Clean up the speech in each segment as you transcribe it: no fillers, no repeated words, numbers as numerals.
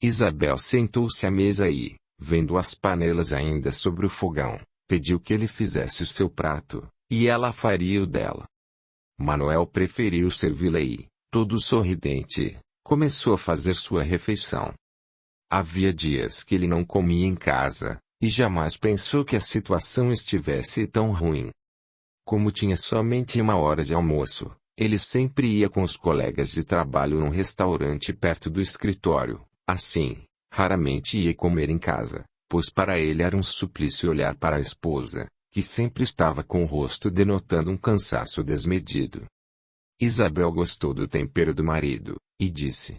Isabel sentou-se à mesa e, vendo as panelas ainda sobre o fogão, pediu que ele fizesse o seu prato, e ela faria o dela. Manuel preferiu servi-la e, todo sorridente, começou a fazer sua refeição. Havia dias que ele não comia em casa, e jamais pensou que a situação estivesse tão ruim. Como tinha somente 1 hora de almoço, ele sempre ia com os colegas de trabalho num restaurante perto do escritório. Assim, raramente ia comer em casa, pois para ele era um suplício olhar para a esposa, que sempre estava com o rosto denotando um cansaço desmedido. Isabel gostou do tempero do marido, e disse: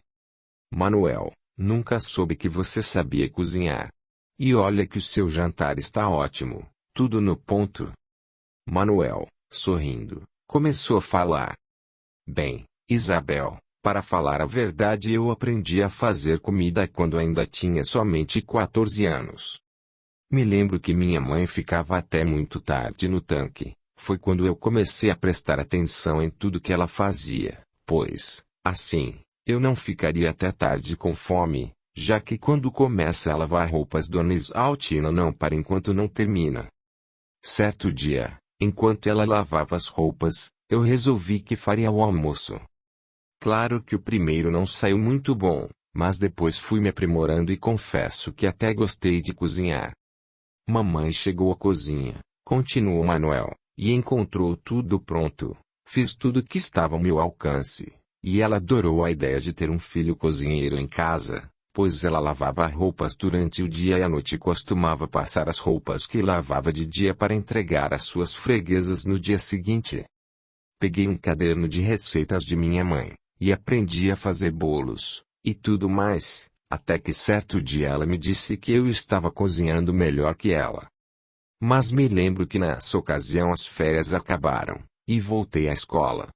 Manuel, nunca soube que você sabia cozinhar. E olha que o seu jantar está ótimo, tudo no ponto. Manuel, sorrindo, começou a falar. Bem, Isabel, para falar a verdade, eu aprendi a fazer comida quando ainda tinha somente 14 anos. Me lembro que minha mãe ficava até muito tarde no tanque. Foi quando eu comecei a prestar atenção em tudo que ela fazia, pois, assim, eu não ficaria até tarde com fome, já que quando começa a lavar roupas Dona Isaltina não para enquanto não termina. Certo dia, enquanto ela lavava as roupas, eu resolvi que faria o almoço. Claro que o primeiro não saiu muito bom, mas depois fui me aprimorando e confesso que até gostei de cozinhar. Mamãe chegou à cozinha, continuou Manuel, e encontrou tudo pronto. Fiz tudo que estava ao meu alcance, e ela adorou a ideia de ter um filho cozinheiro em casa, pois ela lavava roupas durante o dia e à noite costumava passar as roupas que lavava de dia para entregar às suas freguesas no dia seguinte. Peguei um caderno de receitas de minha mãe, e aprendi a fazer bolos, e tudo mais, até que certo dia ela me disse que eu estava cozinhando melhor que ela. Mas me lembro que nessa ocasião as férias acabaram, e voltei à escola.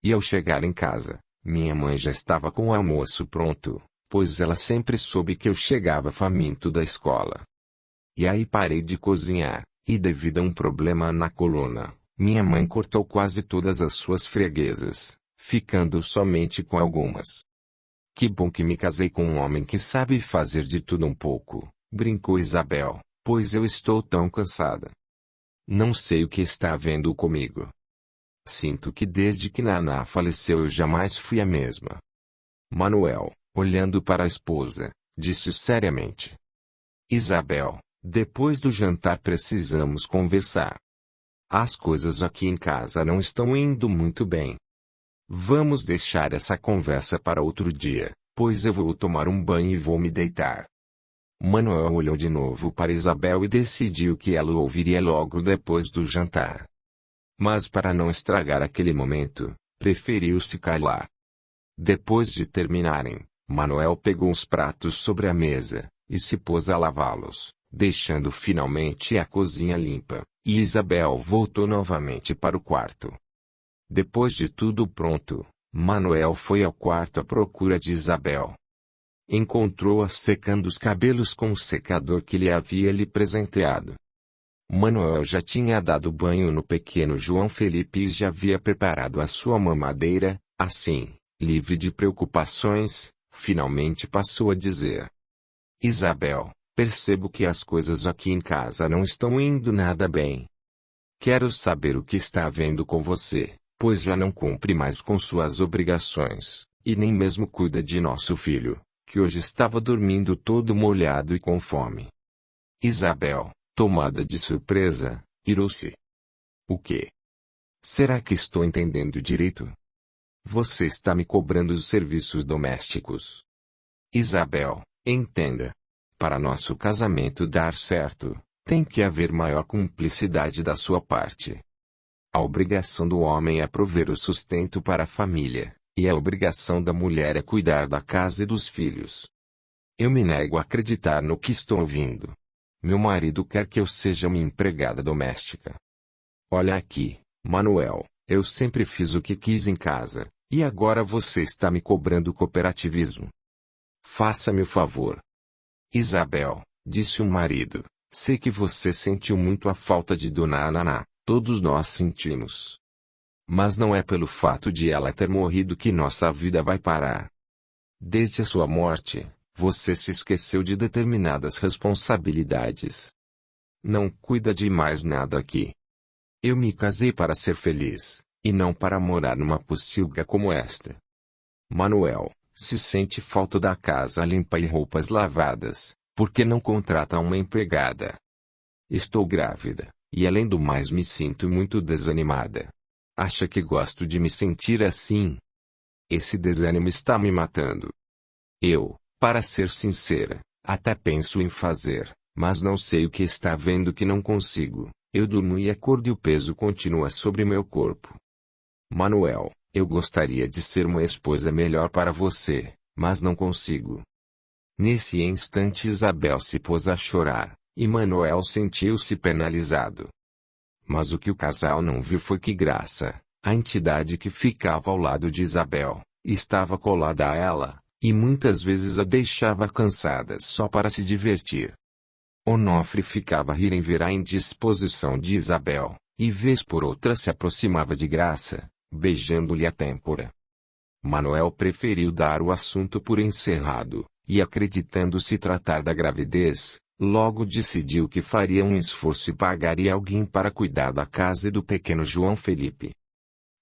E ao chegar em casa, minha mãe já estava com o almoço pronto, pois ela sempre soube que eu chegava faminto da escola. E aí parei de cozinhar, e devido a um problema na coluna, minha mãe cortou quase todas as suas freguesas, ficando somente com algumas. Que bom que me casei com um homem que sabe fazer de tudo um pouco, brincou Isabel, pois eu estou tão cansada. Não sei o que está havendo comigo. Sinto que desde que Naná faleceu eu jamais fui a mesma. Manuel, olhando para a esposa, disse seriamente: Isabel, depois do jantar precisamos conversar. As coisas aqui em casa não estão indo muito bem. Vamos deixar essa conversa para outro dia, pois eu vou tomar um banho e vou me deitar. Manuel olhou de novo para Isabel e decidiu que ela o ouviria logo depois do jantar. Mas para não estragar aquele momento, preferiu se calar. Depois de terminarem, Manuel pegou os pratos sobre a mesa, e se pôs a lavá-los, deixando finalmente a cozinha limpa, e Isabel voltou novamente para o quarto. Depois de tudo pronto, Manuel foi ao quarto à procura de Isabel. Encontrou-a secando os cabelos com o secador que lhe havia presenteado. Manuel já tinha dado banho no pequeno João Felipe e já havia preparado a sua mamadeira, assim, livre de preocupações, finalmente passou a dizer: Isabel, percebo que as coisas aqui em casa não estão indo nada bem. Quero saber o que está havendo com você, pois já não cumpre mais com suas obrigações, e nem mesmo cuida de nosso filho, que hoje estava dormindo todo molhado e com fome. Isabel, tomada de surpresa, irou-se. O quê? Será que estou entendendo direito? Você está me cobrando os serviços domésticos. Isabel, entenda. Para nosso casamento dar certo, tem que haver maior cumplicidade da sua parte. A obrigação do homem é prover o sustento para a família, e a obrigação da mulher é cuidar da casa e dos filhos. Eu me nego a acreditar no que estou ouvindo. Meu marido quer que eu seja uma empregada doméstica. Olha aqui, Manuel, eu sempre fiz o que quis em casa, e agora você está me cobrando cooperativismo. Faça-me o favor. Isabel, disse o marido, sei que você sentiu muito a falta de Dona Naná, todos nós sentimos. Mas não é pelo fato de ela ter morrido que nossa vida vai parar. Desde a sua morte, você se esqueceu de determinadas responsabilidades. Não cuida de mais nada aqui. Eu me casei para ser feliz, e não para morar numa pocilga como esta. Manuel, se sente falta da casa limpa e roupas lavadas, por que não contrata uma empregada? Estou grávida, e além do mais me sinto muito desanimada. Acha que gosto de me sentir assim? Esse desânimo está me matando. Eu, para ser sincera, até penso em fazer, mas não sei o que está vendo que não consigo. Eu durmo e acordo e o peso continua sobre meu corpo. Manuel, eu gostaria de ser uma esposa melhor para você, mas não consigo. Nesse instante Isabel se pôs a chorar, e Manuel sentiu-se penalizado. Mas o que o casal não viu foi que Graça, a entidade que ficava ao lado de Isabel, estava colada a ela, e muitas vezes a deixava cansada só para se divertir. Onofre ficava a rir em ver a indisposição de Isabel, e vez por outra se aproximava de Graça, beijando-lhe a têmpora. Manuel preferiu dar o assunto por encerrado, e acreditando se tratar da gravidez, logo decidiu que faria um esforço e pagaria alguém para cuidar da casa e do pequeno João Felipe.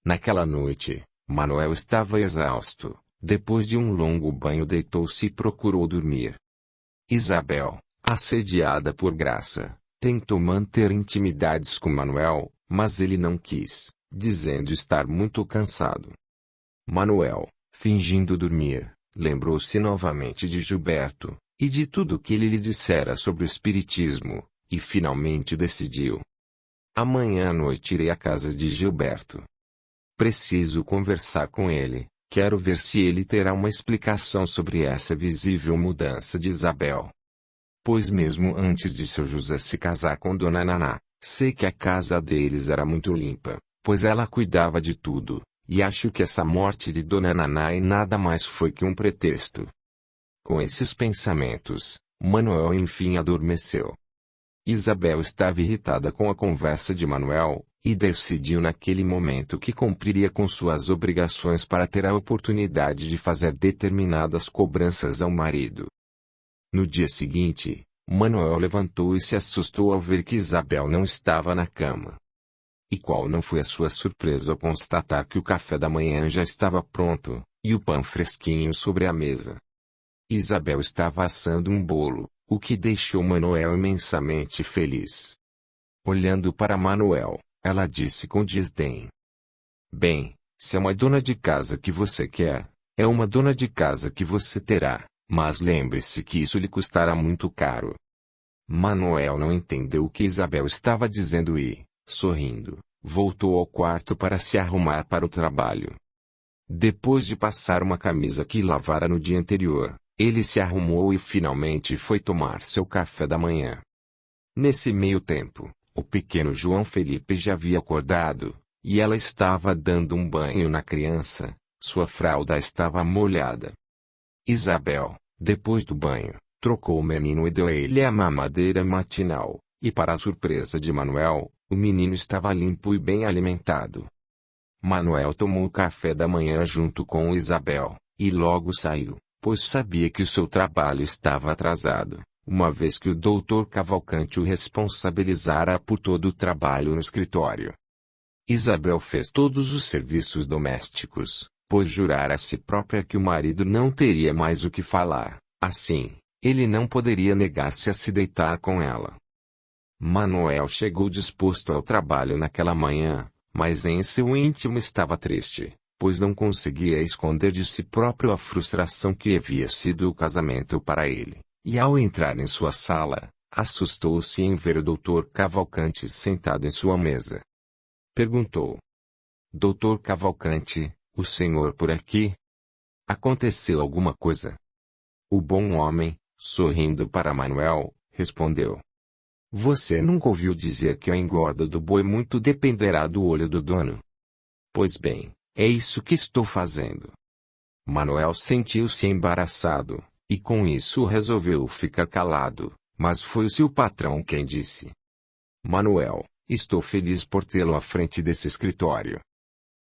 Naquela noite, Manuel estava exausto, depois de um longo banho deitou-se e procurou dormir. Isabel, assediada por Graça, tentou manter intimidades com Manuel, mas ele não quis, dizendo estar muito cansado. Manuel, fingindo dormir, lembrou-se novamente de Gilberto, e de tudo que ele lhe dissera sobre o espiritismo, e finalmente decidiu. Amanhã à noite irei à casa de Gilberto. Preciso conversar com ele, quero ver se ele terá uma explicação sobre essa visível mudança de Isabel. Pois mesmo antes de seu José se casar com Dona Naná, sei que a casa deles era muito limpa, pois ela cuidava de tudo, e acho que essa morte de Dona Naná nada mais foi que um pretexto. Com esses pensamentos, Manuel enfim adormeceu. Isabel estava irritada com a conversa de Manuel, e decidiu naquele momento que cumpriria com suas obrigações para ter a oportunidade de fazer determinadas cobranças ao marido. No dia seguinte, Manuel levantou e se assustou ao ver que Isabel não estava na cama. E qual não foi a sua surpresa ao constatar que o café da manhã já estava pronto, e o pão fresquinho sobre a mesa. Isabel estava assando um bolo, o que deixou Manuel imensamente feliz. Olhando para Manuel, ela disse com desdém: "Bem, se é uma dona de casa que você quer, é uma dona de casa que você terá, mas lembre-se que isso lhe custará muito caro." Manuel não entendeu o que Isabel estava dizendo e, sorrindo, voltou ao quarto para se arrumar para o trabalho. Depois de passar uma camisa que lavara no dia anterior, ele se arrumou e finalmente foi tomar seu café da manhã. Nesse meio tempo, o pequeno João Felipe já havia acordado, e ela estava dando um banho na criança, sua fralda estava molhada. Isabel, depois do banho, trocou o menino e deu a ele a mamadeira matinal, e para a surpresa de Manuel, o menino estava limpo e bem alimentado. Manuel tomou o café da manhã junto com Isabel, e logo saiu, pois sabia que o seu trabalho estava atrasado, uma vez que o Dr. Cavalcante o responsabilizara por todo o trabalho no escritório. Isabel fez todos os serviços domésticos, pois jurara a si própria que o marido não teria mais o que falar, assim, ele não poderia negar-se a se deitar com ela. Manuel chegou disposto ao trabalho naquela manhã, mas em seu íntimo estava triste, pois não conseguia esconder de si próprio a frustração que havia sido o casamento para ele, e ao entrar em sua sala, assustou-se em ver o Dr. Cavalcante sentado em sua mesa. Perguntou: "Dr. Cavalcante, o senhor por aqui? Aconteceu alguma coisa?" O bom homem, sorrindo para Manuel, respondeu: "Você nunca ouviu dizer que a engorda do boi muito dependerá do olho do dono? Pois bem, é isso que estou fazendo." Manuel sentiu-se embaraçado, e com isso resolveu ficar calado, mas foi o seu patrão quem disse: "Manuel, estou feliz por tê-lo à frente desse escritório."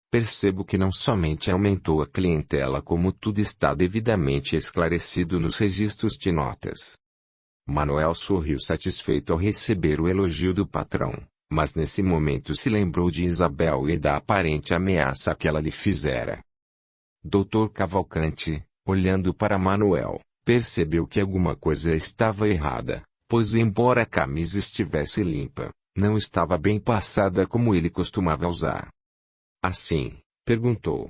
percebo que não somente aumentou a clientela como tudo está devidamente esclarecido nos registros de notas. Manuel sorriu satisfeito ao receber o elogio do patrão, mas nesse momento se lembrou de Isabel e da aparente ameaça que ela lhe fizera. Dr. Cavalcanti, olhando para Manuel, percebeu que alguma coisa estava errada, pois embora a camisa estivesse limpa, não estava bem passada como ele costumava usar. Assim, perguntou: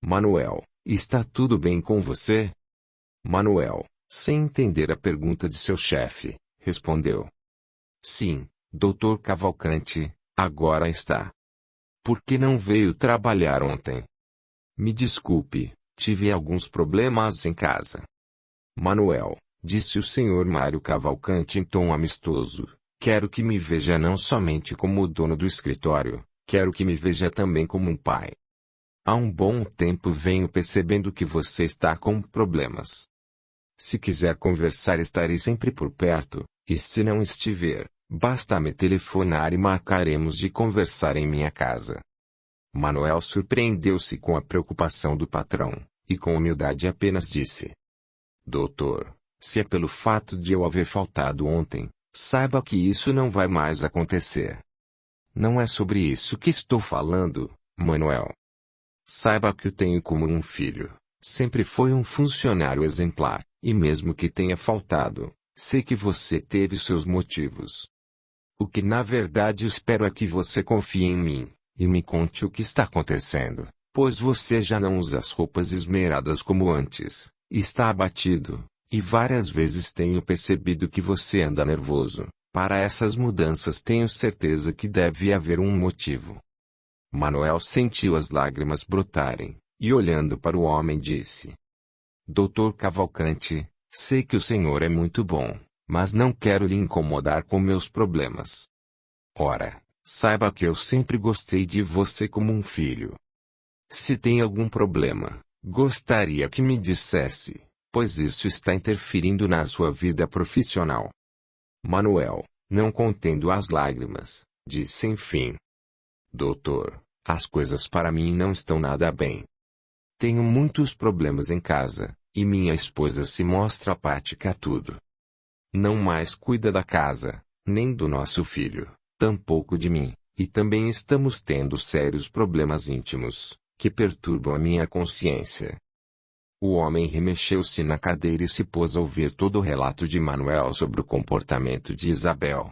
Manuel, está tudo bem com você? Manuel, sem entender a pergunta de seu chefe, respondeu: Sim, Dr. Cavalcanti, agora está. Por que não veio trabalhar ontem? Me desculpe, tive alguns problemas em casa. Manuel, disse o Sr. Mário Cavalcanti em tom amistoso, quero que me veja não somente como o dono do escritório, quero que me veja também como um pai. Há um bom tempo venho percebendo que você está com problemas. Se quiser conversar estarei sempre por perto, e se não estiver, basta me telefonar e marcaremos de conversar em minha casa. Manuel surpreendeu-se com a preocupação do patrão, e com humildade apenas disse: Doutor, se é pelo fato de eu haver faltado ontem, saiba que isso não vai mais acontecer. Não é sobre isso que estou falando, Manuel. Saiba que o tenho como um filho, sempre foi um funcionário exemplar, e mesmo que tenha faltado, sei que você teve seus motivos. O que na verdade espero é que você confie em mim, e me conte o que está acontecendo, pois você já não usa as roupas esmeradas como antes, está abatido, e várias vezes tenho percebido que você anda nervoso. Para essas mudanças tenho certeza que deve haver um motivo. Manuel sentiu as lágrimas brotarem, e olhando para o homem disse: Dr. Cavalcanti, sei que o senhor é muito bom, mas não quero lhe incomodar com meus problemas. Ora, saiba que eu sempre gostei de você como um filho. Se tem algum problema, gostaria que me dissesse, pois isso está interferindo na sua vida profissional. Manuel, não contendo as lágrimas, disse enfim: Doutor, as coisas para mim não estão nada bem. Tenho muitos problemas em casa, e minha esposa se mostra apática a tudo. Não mais cuida da casa, nem do nosso filho, tampouco de mim, e também estamos tendo sérios problemas íntimos, que perturbam a minha consciência. O homem remexeu-se na cadeira e se pôs a ouvir todo o relato de Manuel sobre o comportamento de Isabel.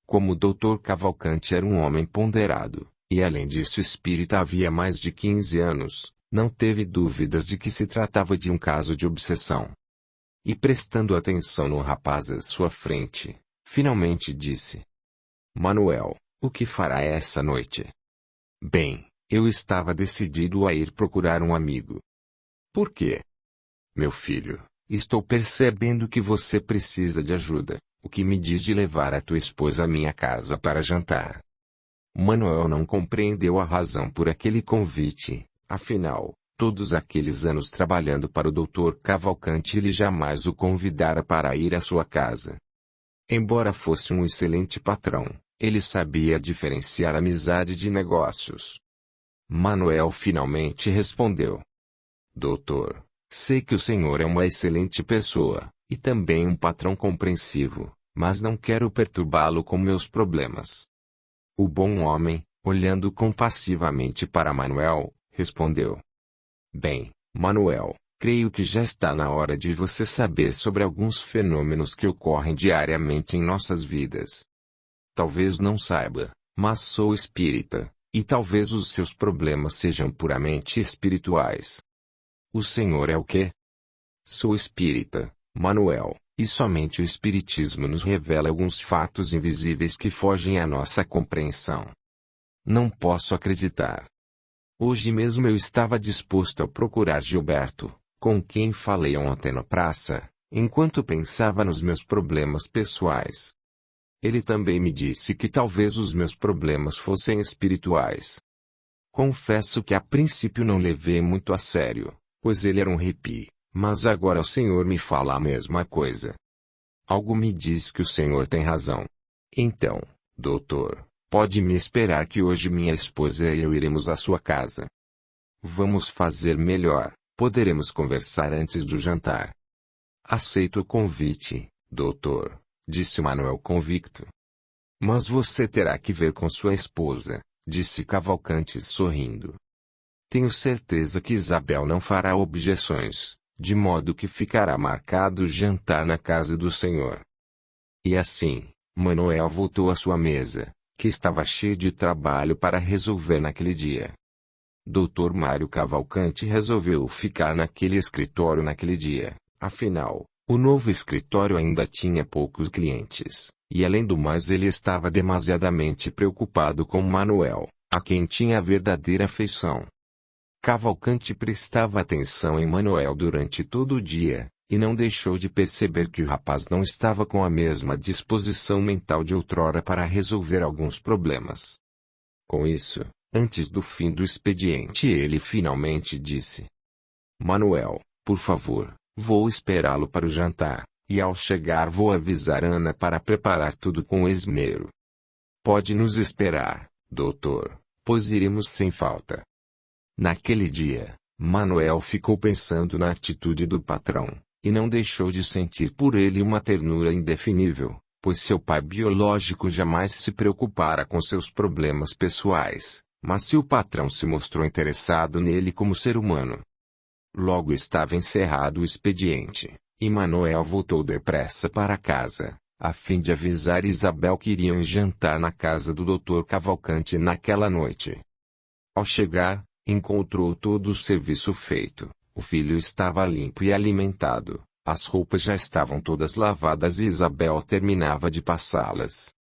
Como o Dr. Cavalcanti era um homem ponderado, e além disso espírita havia mais de 15 anos, não teve dúvidas de que se tratava de um caso de obsessão. E prestando atenção no rapaz à sua frente, finalmente disse: Manuel, o que fará essa noite? Bem, eu estava decidido a ir procurar um amigo. Por quê? Meu filho, estou percebendo que você precisa de ajuda, o que me diz de levar a tua esposa à minha casa para jantar. Manuel não compreendeu a razão por aquele convite, afinal, todos aqueles anos trabalhando para o Dr. Cavalcanti ele jamais o convidara para ir à sua casa. Embora fosse um excelente patrão, ele sabia diferenciar amizade de negócios. Manuel finalmente respondeu: Doutor, sei que o senhor é uma excelente pessoa, e também um patrão compreensivo, mas não quero perturbá-lo com meus problemas. O bom homem, olhando compassivamente para Manuel, respondeu: Bem, Manuel, creio que já está na hora de você saber sobre alguns fenômenos que ocorrem diariamente em nossas vidas. Talvez não saiba, mas sou espírita, e talvez os seus problemas sejam puramente espirituais. O senhor é o quê? Sou espírita, Manuel, e somente o espiritismo nos revela alguns fatos invisíveis que fogem à nossa compreensão. Não posso acreditar. Hoje mesmo eu estava disposto a procurar Gilberto, com quem falei ontem na praça, enquanto pensava nos meus problemas pessoais. Ele também me disse que talvez os meus problemas fossem espirituais. Confesso que a princípio não levei muito a sério, pois ele era um hippie, mas agora o senhor me fala a mesma coisa. Algo me diz que o senhor tem razão. Então, doutor, pode me esperar que hoje minha esposa e eu iremos à sua casa. Vamos fazer melhor, poderemos conversar antes do jantar. Aceito o convite, doutor, disse Manuel convicto. Mas você terá que ver com sua esposa, disse Cavalcanti sorrindo. Tenho certeza que Isabel não fará objeções, de modo que ficará marcado o jantar na casa do senhor. E assim, Manuel voltou à sua mesa, que estava cheia de trabalho para resolver naquele dia. Dr. Mário Cavalcanti resolveu ficar naquele escritório naquele dia, afinal, o novo escritório ainda tinha poucos clientes, e além do mais ele estava demasiadamente preocupado com Manuel, a quem tinha verdadeira afeição. Cavalcanti prestava atenção em Manuel durante todo o dia, e não deixou de perceber que o rapaz não estava com a mesma disposição mental de outrora para resolver alguns problemas. Com isso, antes do fim do expediente ele finalmente disse: Manuel, por favor, vou esperá-lo para o jantar, e ao chegar vou avisar Ana para preparar tudo com esmero. Pode nos esperar, doutor, pois iremos sem falta. Naquele dia, Manuel ficou pensando na atitude do patrão, e não deixou de sentir por ele uma ternura indefinível, pois seu pai biológico jamais se preocupara com seus problemas pessoais, mas se o patrão se mostrou interessado nele como ser humano. Logo estava encerrado o expediente, e Manuel voltou depressa para casa, a fim de avisar Isabel que iriam jantar na casa do Dr. Cavalcanti naquela noite. Ao chegar, encontrou todo o serviço feito. O filho estava limpo e alimentado, as roupas já estavam todas lavadas e Isabel terminava de passá-las.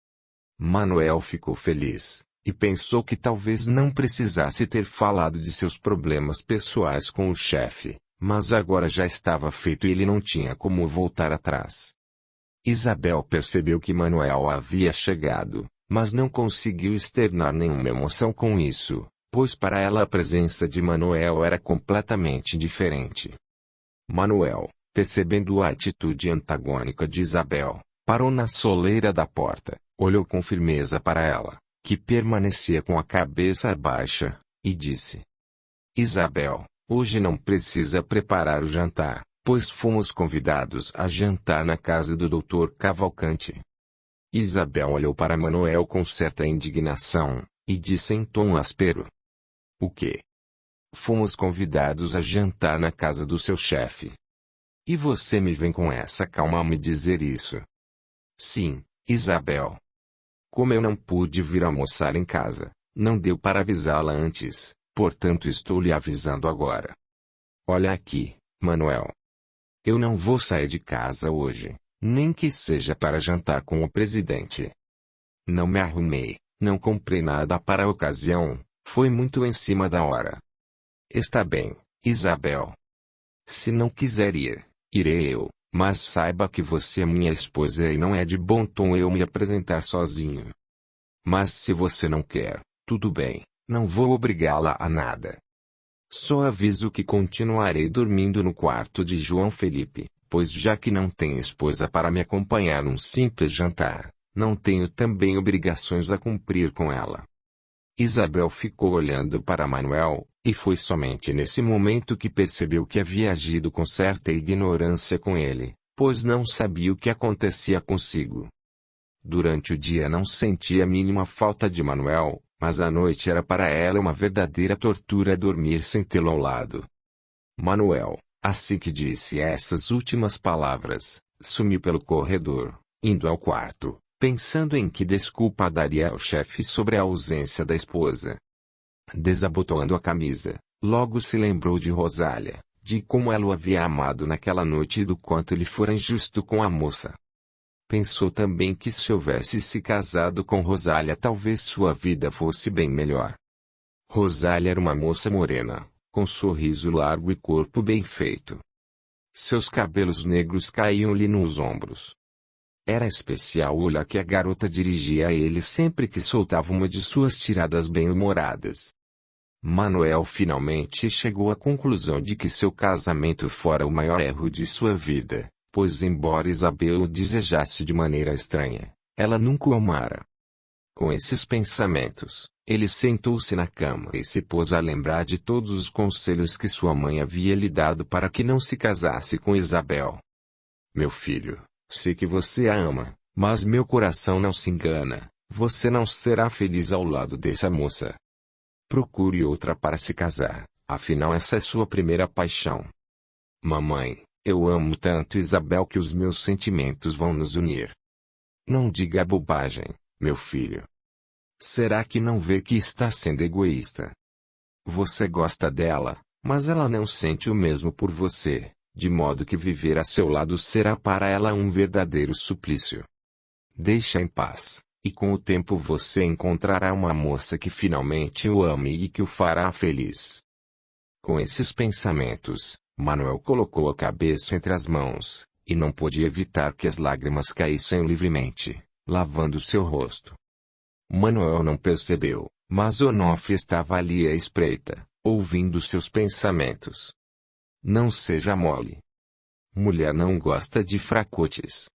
Manuel ficou feliz, e pensou que talvez não precisasse ter falado de seus problemas pessoais com o chefe, mas agora já estava feito e ele não tinha como voltar atrás. Isabel percebeu que Manuel havia chegado, mas não conseguiu externar nenhuma emoção com isso, pois para ela a presença de Manuel era completamente diferente. Manuel, percebendo a atitude antagônica de Isabel, parou na soleira da porta, olhou com firmeza para ela, que permanecia com a cabeça baixa, e disse: Isabel, hoje não precisa preparar o jantar, pois fomos convidados a jantar na casa do Dr. Cavalcanti. Isabel olhou para Manuel com certa indignação, e disse em tom áspero: O quê? Fomos convidados a jantar na casa do seu chefe. E você me vem com essa calma a me dizer isso? Sim, Isabel. Como eu não pude vir almoçar em casa, não deu para avisá-la antes, portanto estou lhe avisando agora. Olha aqui, Manuel. Eu não vou sair de casa hoje, nem que seja para jantar com o presidente. Não me arrumei, não comprei nada para a ocasião. Foi muito em cima da hora. Está bem, Isabel. Se não quiser ir, irei eu, mas saiba que você é minha esposa e não é de bom tom eu me apresentar sozinho. Mas se você não quer, tudo bem, não vou obrigá-la a nada. Só aviso que continuarei dormindo no quarto de João Felipe, pois já que não tenho esposa para me acompanhar num simples jantar, não tenho também obrigações a cumprir com ela. Isabel ficou olhando para Manuel, e foi somente nesse momento que percebeu que havia agido com certa ignorância com ele, pois não sabia o que acontecia consigo. Durante o dia não sentia a mínima falta de Manuel, mas à noite era para ela uma verdadeira tortura dormir sem tê-lo ao lado. Manuel, assim que disse essas últimas palavras, sumiu pelo corredor, indo ao quarto, pensando em que desculpa daria ao chefe sobre a ausência da esposa. Desabotoando a camisa, logo se lembrou de Rosália, de como ela o havia amado naquela noite e do quanto ele fora injusto com a moça. Pensou também que se houvesse se casado com Rosália talvez sua vida fosse bem melhor. Rosália era uma moça morena, com sorriso largo e corpo bem feito. Seus cabelos negros caíam-lhe nos ombros. Era especial o olhar que a garota dirigia a ele sempre que soltava uma de suas tiradas bem-humoradas. Manuel finalmente chegou à conclusão de que seu casamento fora o maior erro de sua vida, pois embora Isabel o desejasse de maneira estranha, ela nunca o amara. Com esses pensamentos, ele sentou-se na cama e se pôs a lembrar de todos os conselhos que sua mãe havia lhe dado para que não se casasse com Isabel. Meu filho, sei que você a ama, mas meu coração não se engana, você não será feliz ao lado dessa moça. Procure outra para se casar, afinal essa é sua primeira paixão. Mamãe, eu amo tanto Isabel que os meus sentimentos vão nos unir. Não diga bobagem, meu filho. Será que não vê que está sendo egoísta? Você gosta dela, mas ela não sente o mesmo por você, de modo que viver a seu lado será para ela um verdadeiro suplício. Deixa em paz, e com o tempo você encontrará uma moça que finalmente o ame e que o fará feliz. Com esses pensamentos, Manuel colocou a cabeça entre as mãos, e não pôde evitar que as lágrimas caíssem livremente, lavando seu rosto. Manuel não percebeu, mas Onofre estava ali à espreita, ouvindo seus pensamentos. Não seja mole. Mulher não gosta de fracotes.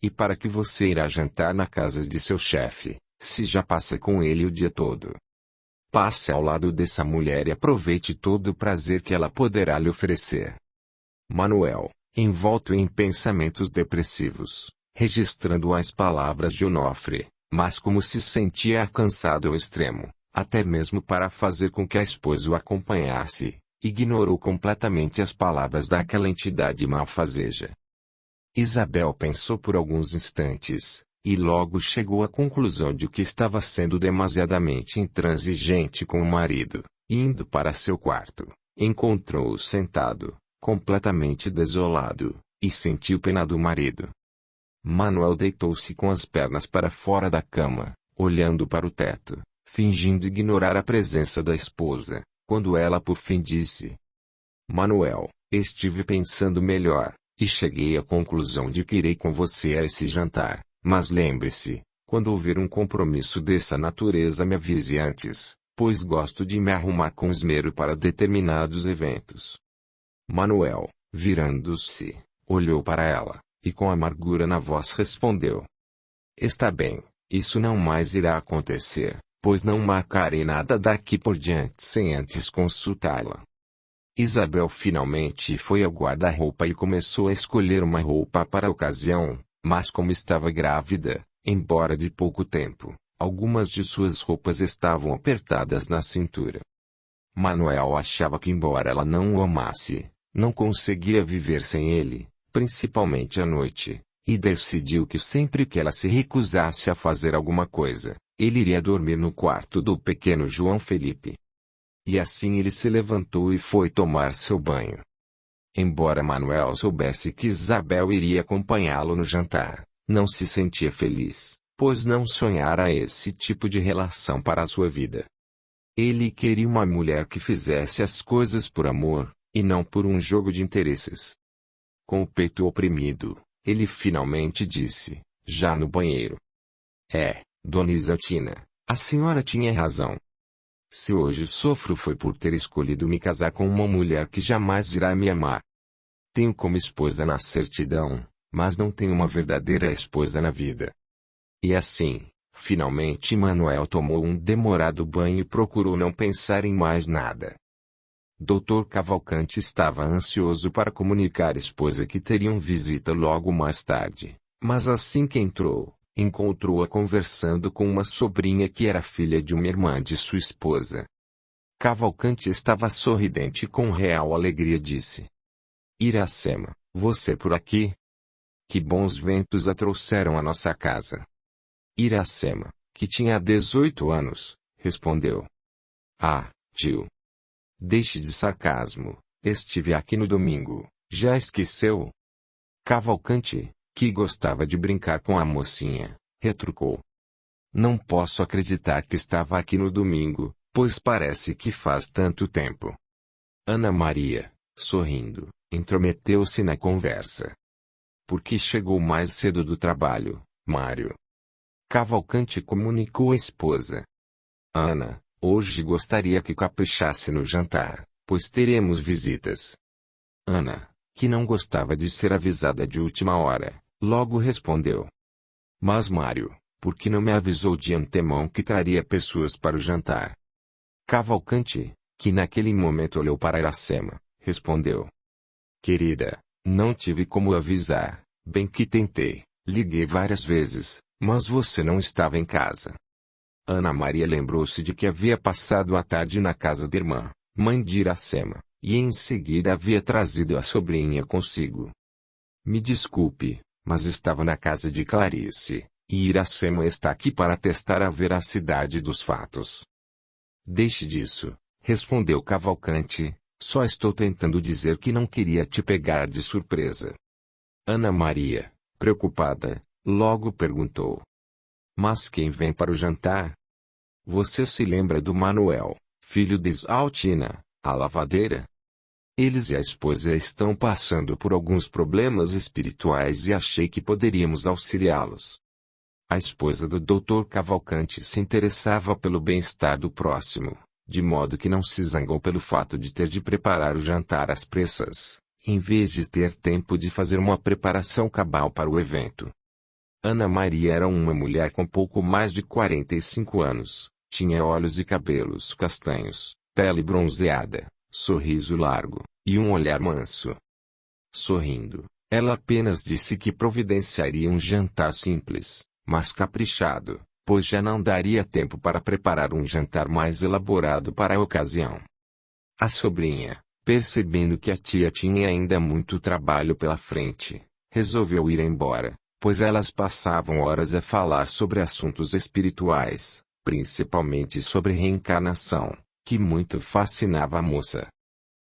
E para que você irá jantar na casa de seu chefe, se já passa com ele o dia todo? Passe ao lado dessa mulher e aproveite todo o prazer que ela poderá lhe oferecer. Manuel, envolto em pensamentos depressivos, registrando as palavras de Onofre, mas como se sentia cansado ao extremo, até mesmo para fazer com que a esposa o acompanhasse, ignorou completamente as palavras daquela entidade malfazeja. Isabel pensou por alguns instantes, e logo chegou à conclusão de que estava sendo demasiadamente intransigente com o marido. Indo para seu quarto, encontrou-o sentado, completamente desolado, e sentiu pena do marido. Manuel deitou-se com as pernas para fora da cama, olhando para o teto, fingindo ignorar a presença da esposa, quando ela por fim disse: Manuel, estive pensando melhor, e cheguei à conclusão de que irei com você a esse jantar, mas lembre-se, quando houver um compromisso dessa natureza me avise antes, pois gosto de me arrumar com esmero para determinados eventos. Manuel, virando-se, olhou para ela, e com amargura na voz respondeu: Está bem, isso não mais irá acontecer, pois não marcarei nada daqui por diante sem antes consultá-la. Isabel finalmente foi ao guarda-roupa e começou a escolher uma roupa para a ocasião, mas como estava grávida, embora de pouco tempo, algumas de suas roupas estavam apertadas na cintura. Manuel achava que embora ela não o amasse, não conseguia viver sem ele, principalmente à noite, e decidiu que sempre que ela se recusasse a fazer alguma coisa, ele iria dormir no quarto do pequeno João Felipe. E assim ele se levantou e foi tomar seu banho. Embora Manuel soubesse que Isabel iria acompanhá-lo no jantar, não se sentia feliz, pois não sonhara esse tipo de relação para a sua vida. Ele queria uma mulher que fizesse as coisas por amor, e não por um jogo de interesses. Com o peito oprimido, ele finalmente disse, já no banheiro: Dona Isaltina, a senhora tinha razão. Se hoje sofro foi por ter escolhido me casar com uma mulher que jamais irá me amar. Tenho como esposa na certidão, mas não tenho uma verdadeira esposa na vida. E assim, finalmente Manuel tomou um demorado banho e procurou não pensar em mais nada. Dr. Cavalcanti estava ansioso para comunicar à esposa que teriam visita logo mais tarde, mas assim que entrou, encontrou-a conversando com uma sobrinha que era filha de uma irmã de sua esposa. Cavalcanti estava sorridente e com real alegria disse: Iracema, você por aqui? Que bons ventos a trouxeram à nossa casa. Iracema, que tinha 18 anos, respondeu: Ah, tio. Deixe de sarcasmo, estive aqui no domingo, já esqueceu? Cavalcanti, que gostava de brincar com a mocinha, retrucou: Não posso acreditar que estava aqui no domingo, pois parece que faz tanto tempo. Ana Maria, sorrindo, intrometeu-se na conversa. Por que chegou mais cedo do trabalho, Mário? Cavalcanti comunicou à esposa: Ana, hoje gostaria que caprichasse no jantar, pois teremos visitas. Ana, que não gostava de ser avisada de última hora, logo respondeu: Mas Mário, por que não me avisou de antemão que traria pessoas para o jantar? Cavalcante, que naquele momento olhou para Iracema, respondeu: Querida, não tive como avisar, bem que tentei, liguei várias vezes, mas você não estava em casa. Ana Maria lembrou-se de que havia passado a tarde na casa da irmã, mãe de Iracema, e em seguida havia trazido a sobrinha consigo. Me desculpe, mas estava na casa de Clarice, e Iracema está aqui para testar a veracidade dos fatos. Deixe disso, respondeu Cavalcante, só estou tentando dizer que não queria te pegar de surpresa. Ana Maria, preocupada, logo perguntou: Mas quem vem para o jantar? Você se lembra do Manuel, filho de Isaltina, a lavadeira? Eles e a esposa estão passando por alguns problemas espirituais e achei que poderíamos auxiliá-los. A esposa do Dr. Cavalcante se interessava pelo bem-estar do próximo, de modo que não se zangou pelo fato de ter de preparar o jantar às pressas, em vez de ter tempo de fazer uma preparação cabal para o evento. Ana Maria era uma mulher com pouco mais de 45 anos, tinha olhos e cabelos castanhos, pele bronzeada, sorriso largo, e um olhar manso. Sorrindo, ela apenas disse que providenciaria um jantar simples, mas caprichado, pois já não daria tempo para preparar um jantar mais elaborado para a ocasião. A sobrinha, percebendo que a tia tinha ainda muito trabalho pela frente, resolveu ir embora, pois elas passavam horas a falar sobre assuntos espirituais, principalmente sobre reencarnação, que muito fascinava a moça.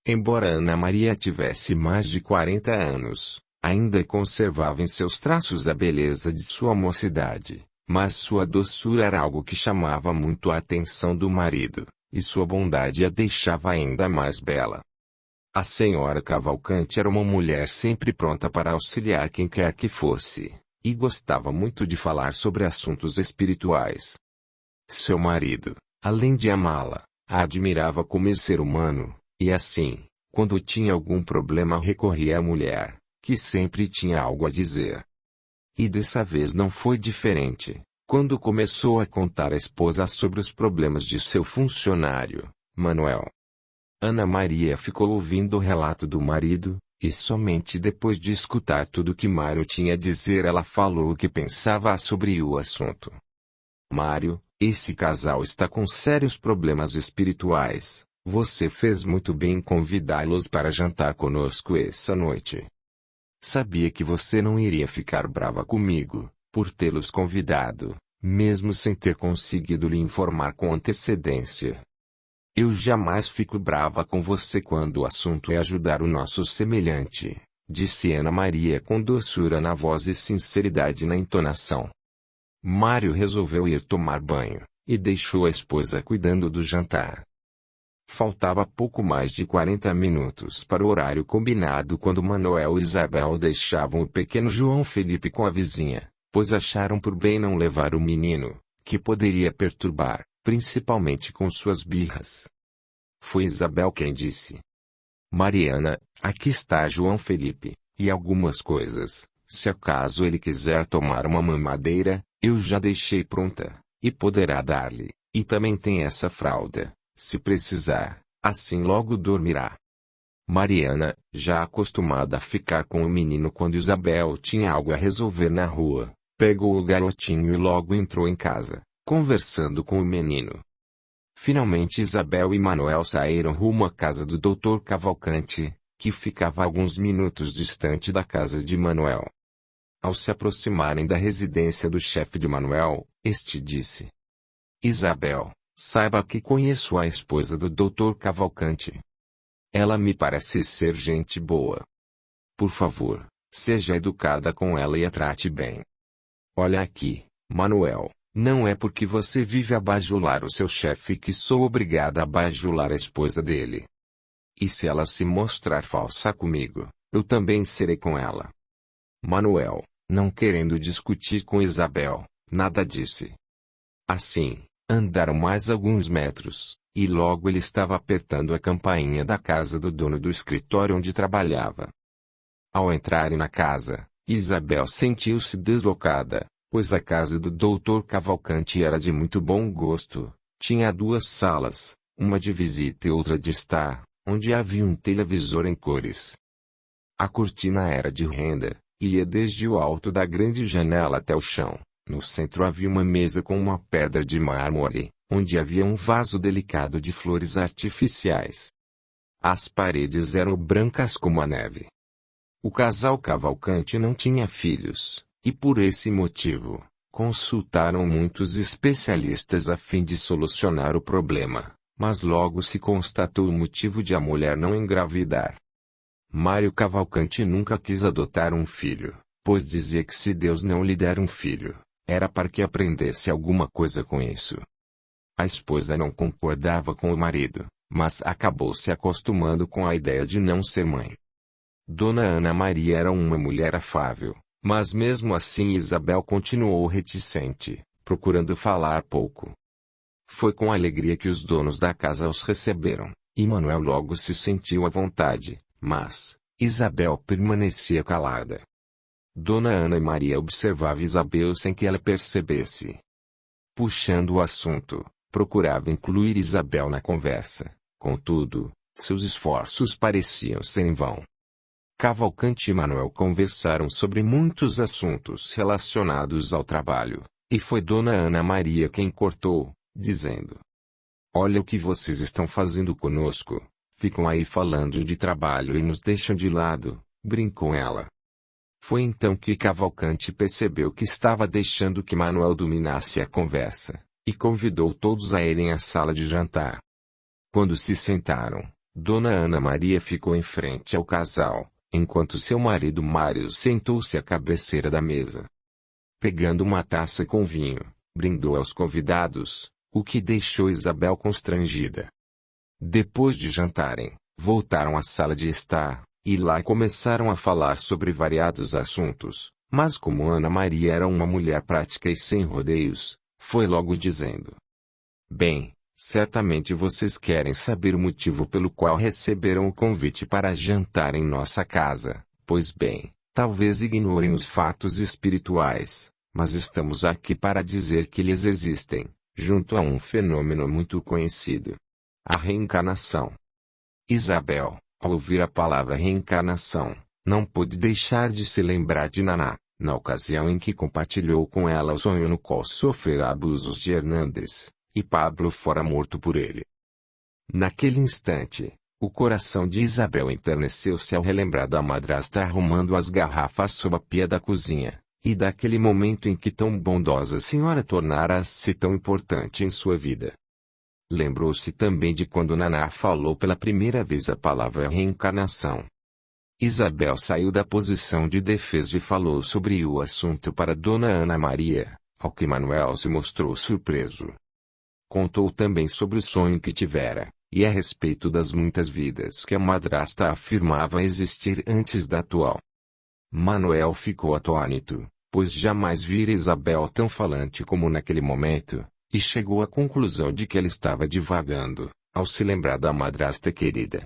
Embora Ana Maria tivesse mais de 40 anos, ainda conservava em seus traços a beleza de sua mocidade, mas sua doçura era algo que chamava muito a atenção do marido, e sua bondade a deixava ainda mais bela. A senhora Cavalcante era uma mulher sempre pronta para auxiliar quem quer que fosse, e gostava muito de falar sobre assuntos espirituais. Seu marido, além de amá-la, a admirava como ser humano, e assim, quando tinha algum problema recorria à mulher, que sempre tinha algo a dizer. E dessa vez não foi diferente, quando começou a contar à esposa sobre os problemas de seu funcionário, Manuel. Ana Maria ficou ouvindo o relato do marido, e somente depois de escutar tudo que Mário tinha a dizer ela falou o que pensava sobre o assunto. Mário, esse casal está com sérios problemas espirituais, você fez muito bem em convidá-los para jantar conosco essa noite. Sabia que você não iria ficar brava comigo, por tê-los convidado, mesmo sem ter conseguido lhe informar com antecedência. Eu jamais fico brava com você quando o assunto é ajudar o nosso semelhante, disse Ana Maria com doçura na voz e sinceridade na entonação. Mário resolveu ir tomar banho, e deixou a esposa cuidando do jantar. Faltava pouco mais de 40 minutos para o horário combinado quando Manuel e Isabel deixavam o pequeno João Felipe com a vizinha, pois acharam por bem não levar o menino, que poderia perturbar, principalmente com suas birras. Foi Isabel quem disse: Mariana, aqui está João Felipe, e algumas coisas, se acaso ele quiser tomar uma mamadeira, eu já deixei pronta, e poderá dar-lhe, e também tem essa fralda. Se precisar, assim logo dormirá. Mariana, já acostumada a ficar com o menino quando Isabel tinha algo a resolver na rua, pegou o garotinho e logo entrou em casa, conversando com o menino. Finalmente Isabel e Manuel saíram rumo à casa do Dr. Cavalcante, que ficava alguns minutos distante da casa de Manuel. Ao se aproximarem da residência do chefe de Manuel, este disse: Isabel, saiba que conheço a esposa do Dr. Cavalcante. Ela me parece ser gente boa. Por favor, seja educada com ela e a trate bem. Olha aqui, Manuel, não é porque você vive a bajular o seu chefe que sou obrigada a bajular a esposa dele. E se ela se mostrar falsa comigo, eu também serei com ela. Manuel, não querendo discutir com Isabel, nada disse. Assim, andaram mais alguns metros, e logo ele estava apertando a campainha da casa do dono do escritório onde trabalhava. Ao entrarem na casa, Isabel sentiu-se deslocada, pois a casa do Dr. Cavalcanti era de muito bom gosto. Tinha 2 salas, uma de visita e outra de estar, onde havia um televisor em cores. A cortina era de renda, e ia desde o alto da grande janela até o chão. No centro havia uma mesa com uma pedra de mármore, onde havia um vaso delicado de flores artificiais. As paredes eram brancas como a neve. O casal Cavalcanti não tinha filhos, e por esse motivo, consultaram muitos especialistas a fim de solucionar o problema, mas logo se constatou o motivo de a mulher não engravidar. Mário Cavalcanti nunca quis adotar um filho, pois dizia que se Deus não lhe der um filho, era para que aprendesse alguma coisa com isso. A esposa não concordava com o marido, mas acabou se acostumando com a ideia de não ser mãe. Dona Ana Maria era uma mulher afável, mas mesmo assim Isabel continuou reticente, procurando falar pouco. Foi com alegria que os donos da casa os receberam, e Manuel logo se sentiu à vontade, mas Isabel permanecia calada. Dona Ana Maria observava Isabel sem que ela percebesse. Puxando o assunto, procurava incluir Isabel na conversa, contudo, seus esforços pareciam ser em vão. Cavalcanti e Manuel conversaram sobre muitos assuntos relacionados ao trabalho, e foi Dona Ana Maria quem cortou, dizendo: "Olha o que vocês estão fazendo conosco, ficam aí falando de trabalho e nos deixam de lado", brincou ela. Foi então que Cavalcanti percebeu que estava deixando que Manuel dominasse a conversa, e convidou todos a irem à sala de jantar. Quando se sentaram, Dona Ana Maria ficou em frente ao casal, enquanto seu marido Mário sentou-se à cabeceira da mesa. Pegando uma taça com vinho, brindou aos convidados, o que deixou Isabel constrangida. Depois de jantarem, voltaram à sala de estar, e lá começaram a falar sobre variados assuntos, mas como Ana Maria era uma mulher prática e sem rodeios, foi logo dizendo: "Bem, certamente vocês querem saber o motivo pelo qual receberam o convite para jantar em nossa casa. Pois bem, talvez ignorem os fatos espirituais, mas estamos aqui para dizer que eles existem, junto a um fenômeno muito conhecido: a reencarnação." Isabel, ao ouvir a palavra reencarnação, não pôde deixar de se lembrar de Naná, na ocasião em que compartilhou com ela o sonho no qual sofrera abusos de Hernandes, e Pablo fora morto por ele. Naquele instante, o coração de Isabel enterneceu-se ao relembrar da madrasta arrumando as garrafas sob a pia da cozinha, e daquele momento em que tão bondosa senhora tornara-se tão importante em sua vida. Lembrou-se também de quando Naná falou pela primeira vez a palavra reencarnação. Isabel saiu da posição de defesa e falou sobre o assunto para Dona Ana Maria, ao que Manuel se mostrou surpreso. Contou também sobre o sonho que tivera, e a respeito das muitas vidas que a madrasta afirmava existir antes da atual. Manuel ficou atônito, pois jamais vira Isabel tão falante como naquele momento, e chegou à conclusão de que ela estava divagando, ao se lembrar da madrasta querida.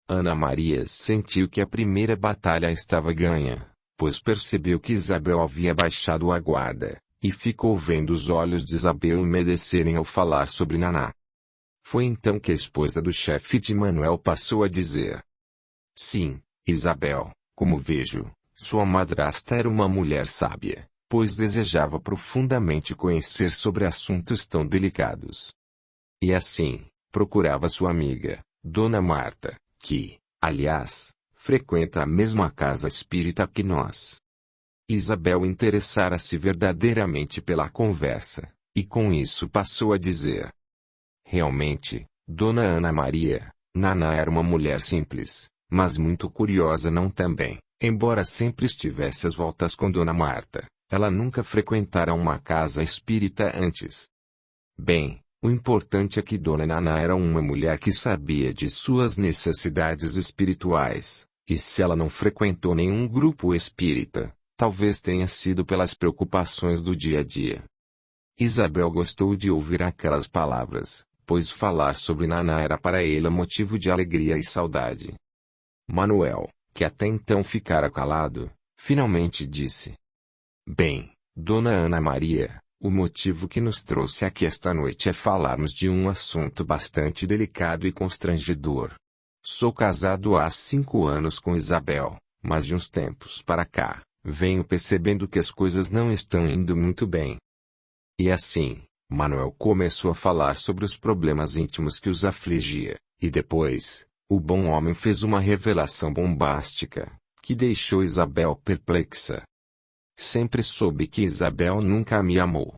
Ana Maria sentiu que a primeira batalha estava ganha, pois percebeu que Isabel havia baixado a guarda, e ficou vendo os olhos de Isabel umedecerem ao falar sobre Naná. Foi então que a esposa do chefe de Manuel passou a dizer: "Sim, Isabel, como vejo, sua madrasta era uma mulher sábia, pois desejava profundamente conhecer sobre assuntos tão delicados. E assim, procurava sua amiga, Dona Marta, que, aliás, frequenta a mesma casa espírita que nós." Isabel interessara-se verdadeiramente pela conversa, e com isso passou a dizer: "Realmente, Dona Ana Maria, Naná era uma mulher simples, mas muito curiosa não também, embora sempre estivesse às voltas com Dona Marta. Ela nunca frequentara uma casa espírita antes. Bem, o importante é que Dona Naná era uma mulher que sabia de suas necessidades espirituais, e se ela não frequentou nenhum grupo espírita, talvez tenha sido pelas preocupações do dia a dia." Isabel gostou de ouvir aquelas palavras, pois falar sobre Naná era para ele motivo de alegria e saudade. Manuel, que até então ficara calado, finalmente disse: "Bem, Dona Ana Maria, o motivo que nos trouxe aqui esta noite é falarmos de um assunto bastante delicado e constrangedor. Sou casado há 5 anos com Isabel, mas de uns tempos para cá, venho percebendo que as coisas não estão indo muito bem. E assim, Manuel começou a falar sobre os problemas íntimos que os afligia, e depois, o bom homem fez uma revelação bombástica, que deixou Isabel perplexa. Sempre soube que Isabel nunca me amou.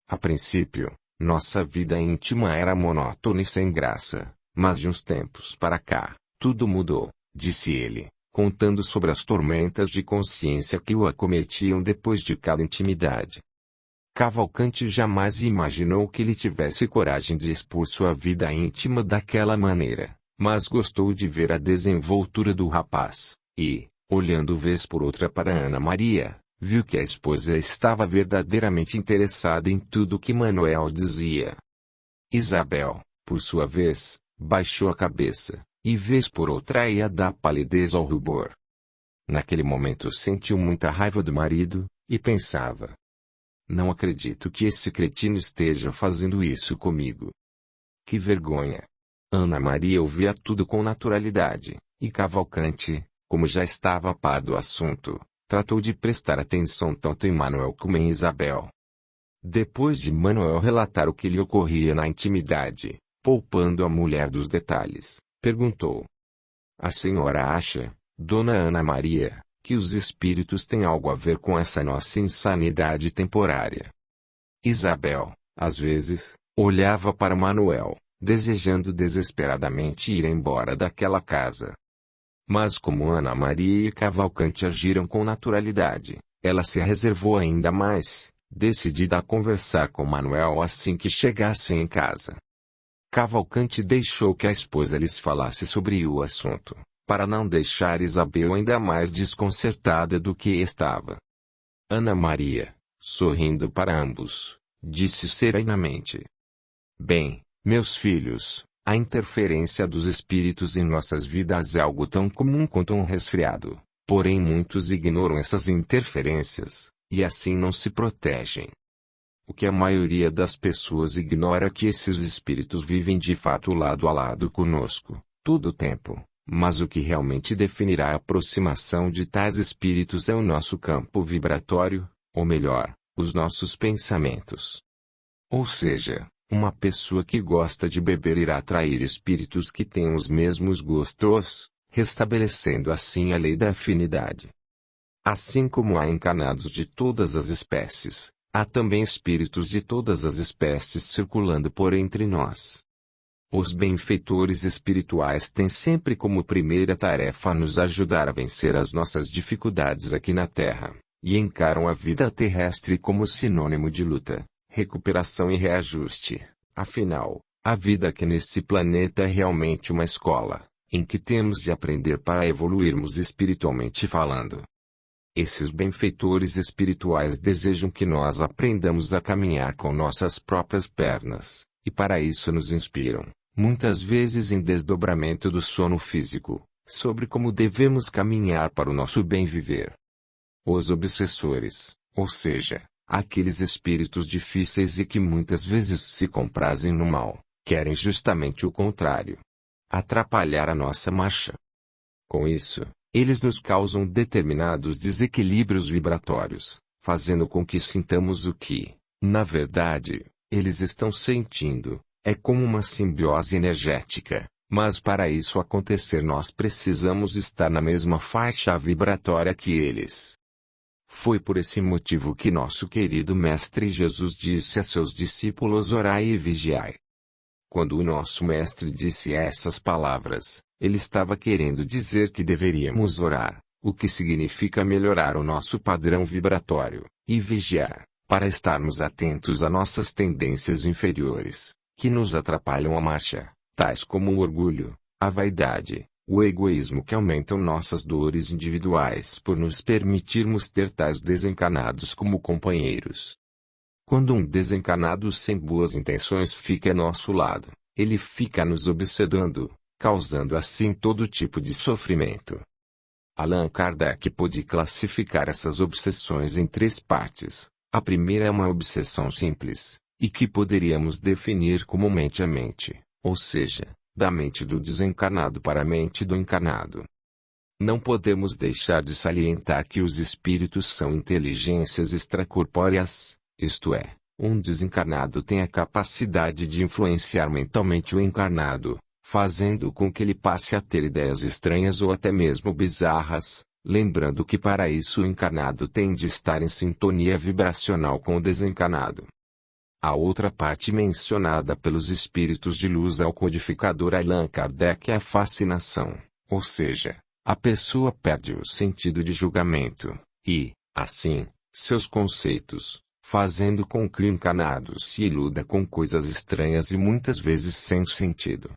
A princípio, nossa vida íntima era monótona e sem graça, mas de uns tempos para cá, tudo mudou, disse ele, contando sobre as tormentas de consciência que o acometiam depois de cada intimidade. Cavalcanti jamais imaginou que ele tivesse coragem de expor sua vida íntima daquela maneira, mas gostou de ver a desenvoltura do rapaz, e, olhando vez por outra para Ana Maria, viu que a esposa estava verdadeiramente interessada em tudo que Manuel dizia. Isabel, por sua vez, baixou a cabeça, e vez por outra ia da palidez ao rubor. Naquele momento sentiu muita raiva do marido, e pensava: não acredito que esse cretino esteja fazendo isso comigo. Que vergonha! Ana Maria ouvia tudo com naturalidade, e Cavalcanti, como já estava a par do assunto, tratou de prestar atenção tanto em Manuel como em Isabel. Depois de Manuel relatar o que lhe ocorria na intimidade, poupando a mulher dos detalhes, perguntou: a senhora acha, Dona Ana Maria, que os espíritos têm algo a ver com essa nossa insanidade temporária? Isabel, às vezes, olhava para Manuel, desejando desesperadamente ir embora daquela casa. Mas como Ana Maria e Cavalcanti agiram com naturalidade, ela se reservou ainda mais, decidida a conversar com Manuel assim que chegassem em casa. Cavalcanti deixou que a esposa lhes falasse sobre o assunto, para não deixar Isabel ainda mais desconcertada do que estava. Ana Maria, sorrindo para ambos, disse serenamente: bem, meus filhos, a interferência dos espíritos em nossas vidas é algo tão comum quanto um resfriado, porém muitos ignoram essas interferências, e assim não se protegem. O que a maioria das pessoas ignora é que esses espíritos vivem de fato lado a lado conosco, todo o tempo. Mas o que realmente definirá a aproximação de tais espíritos é o nosso campo vibratório, ou melhor, os nossos pensamentos. Ou seja, uma pessoa que gosta de beber irá atrair espíritos que têm os mesmos gostos, restabelecendo assim a lei da afinidade. Assim como há encarnados de todas as espécies, há também espíritos de todas as espécies circulando por entre nós. Os benfeitores espirituais têm sempre como primeira tarefa nos ajudar a vencer as nossas dificuldades aqui na Terra, e encaram a vida terrestre como sinônimo de luta, recuperação e reajuste. Afinal, a vida aqui nesse planeta é realmente uma escola, em que temos de aprender para evoluirmos espiritualmente falando. Esses benfeitores espirituais desejam que nós aprendamos a caminhar com nossas próprias pernas, e para isso nos inspiram, muitas vezes em desdobramento do sono físico, sobre como devemos caminhar para o nosso bem viver. Os obsessores, ou seja, aqueles espíritos difíceis e que muitas vezes se comprazem no mal, querem justamente o contrário: atrapalhar a nossa marcha. Com isso, eles nos causam determinados desequilíbrios vibratórios, fazendo com que sintamos o que, na verdade, eles estão sentindo. É como uma simbiose energética, mas para isso acontecer nós precisamos estar na mesma faixa vibratória que eles. Foi por esse motivo que nosso querido Mestre Jesus disse a seus discípulos: orai e vigiai. Quando o nosso Mestre disse essas palavras, ele estava querendo dizer que deveríamos orar, o que significa melhorar o nosso padrão vibratório, e vigiar, para estarmos atentos a nossas tendências inferiores, que nos atrapalham a marcha, tais como o orgulho, a vaidade, o egoísmo que aumentam nossas dores individuais por nos permitirmos ter tais desencarnados como companheiros. Quando um desencarnado sem boas intenções fica a nosso lado, ele fica nos obsedando, causando assim todo tipo de sofrimento. Allan Kardec pôde classificar essas obsessões em 3 partes: A primeira é uma obsessão simples, e que poderíamos definir como mente a mente, ou seja, da mente do desencarnado para a mente do encarnado. Não podemos deixar de salientar que os espíritos são inteligências extracorpóreas, isto é, um desencarnado tem a capacidade de influenciar mentalmente o encarnado, fazendo com que ele passe a ter ideias estranhas ou até mesmo bizarras, lembrando que para isso o encarnado tem de estar em sintonia vibracional com o desencarnado. A outra parte mencionada pelos espíritos de luz ao codificador Allan Kardec é a fascinação, ou seja, a pessoa perde o sentido de julgamento, e, assim, seus conceitos, fazendo com que o encarnado se iluda com coisas estranhas e muitas vezes sem sentido.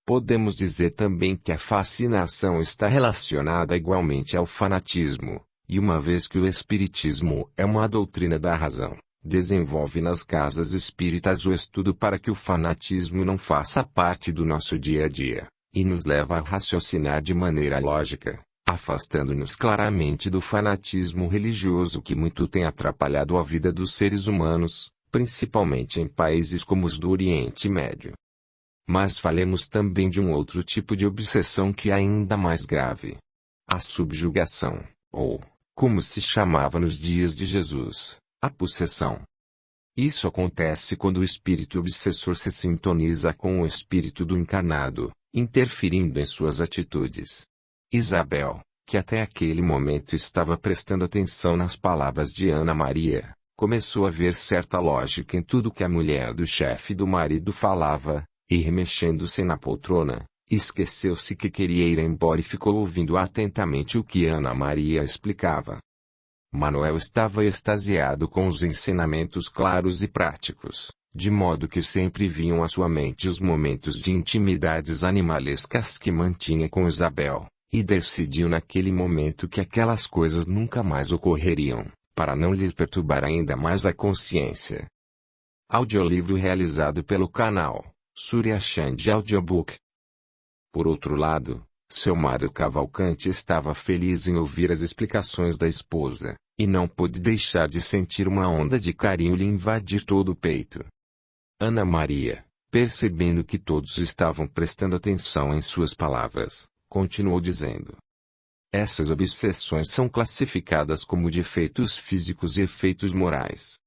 Podemos dizer também que a fascinação está relacionada igualmente ao fanatismo, e uma vez que o espiritismo é uma doutrina da razão, desenvolve nas casas espíritas o estudo para que o fanatismo não faça parte do nosso dia a dia, e nos leva a raciocinar de maneira lógica, afastando-nos claramente do fanatismo religioso que muito tem atrapalhado a vida dos seres humanos, principalmente em países como os do Oriente Médio. Mas falemos também de um outro tipo de obsessão que é ainda mais grave. A subjugação, ou, como se chamava nos dias de Jesus, a possessão. Isso acontece quando o espírito obsessor se sintoniza com o espírito do encarnado, interferindo em suas atitudes. Isabel, que até aquele momento estava prestando atenção nas palavras de Ana Maria, começou a ver certa lógica em tudo que a mulher do chefe do marido falava, e remexendo-se na poltrona, esqueceu-se que queria ir embora e ficou ouvindo atentamente o que Ana Maria explicava. Manuel estava extasiado com os ensinamentos claros e práticos, de modo que sempre vinham à sua mente os momentos de intimidades animalescas que mantinha com Isabel, e decidiu naquele momento que aquelas coisas nunca mais ocorreriam, para não lhes perturbar ainda mais a consciência. Audiolivro realizado pelo canal Surya Chand Audiobook. Por outro lado, seu Mário Cavalcante estava feliz em ouvir as explicações da esposa, e não pôde deixar de sentir uma onda de carinho lhe invadir todo o peito. Ana Maria, percebendo que todos estavam prestando atenção em suas palavras, continuou dizendo: essas obsessões são classificadas como de efeitos físicos e efeitos morais.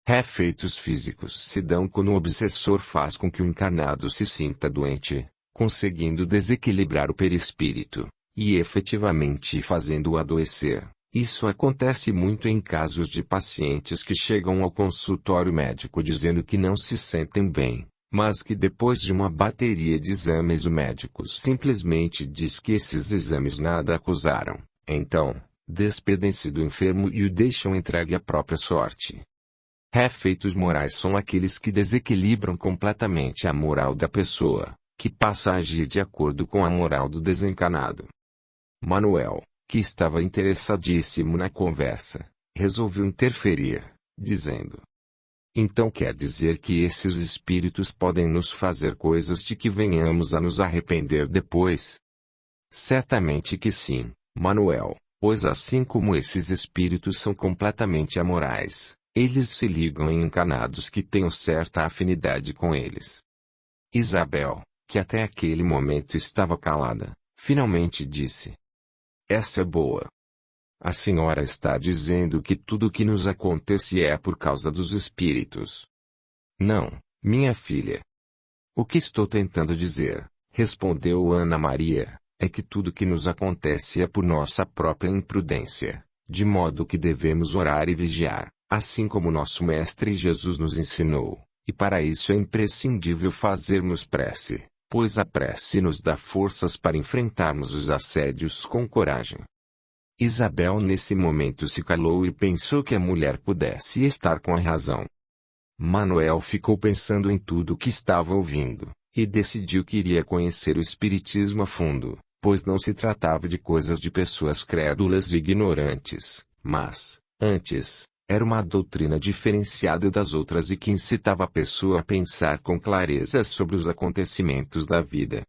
Efeitos físicos se dão quando o obsessor faz com que o encarnado se sinta doente, conseguindo desequilibrar o perispírito, e efetivamente fazendo-o adoecer. Isso acontece muito em casos de pacientes que chegam ao consultório médico dizendo que não se sentem bem, mas que depois de uma bateria de exames o médico simplesmente diz que esses exames nada acusaram. Então, despedem-se do enfermo e o deixam entregue à própria sorte. Efeitos morais são aqueles que desequilibram completamente a moral da pessoa, que passa a agir de acordo com a moral do desencarnado. Manuel, que estava interessadíssimo na conversa, resolveu interferir, dizendo: então quer dizer que esses espíritos podem nos fazer coisas de que venhamos a nos arrepender depois? Certamente que sim, Manuel, pois assim como esses espíritos são completamente amorais, eles se ligam em encarnados que tenham certa afinidade com eles. Isabel, que até aquele momento estava calada, finalmente disse: essa é boa. A senhora está dizendo que tudo o que nos acontece é por causa dos espíritos. Não, minha filha. O que estou tentando dizer, respondeu Ana Maria, é que tudo que nos acontece é por nossa própria imprudência, de modo que devemos orar e vigiar, assim como nosso Mestre Jesus nos ensinou, e para isso é imprescindível fazermos prece, pois a prece nos dá forças para enfrentarmos os assédios com coragem. Isabel nesse momento se calou e pensou que a mulher pudesse estar com a razão. Manuel ficou pensando em tudo o que estava ouvindo, e decidiu que iria conhecer o espiritismo a fundo, pois não se tratava de coisas de pessoas crédulas e ignorantes, mas, antes, era uma doutrina diferenciada das outras e que incitava a pessoa a pensar com clareza sobre os acontecimentos da vida.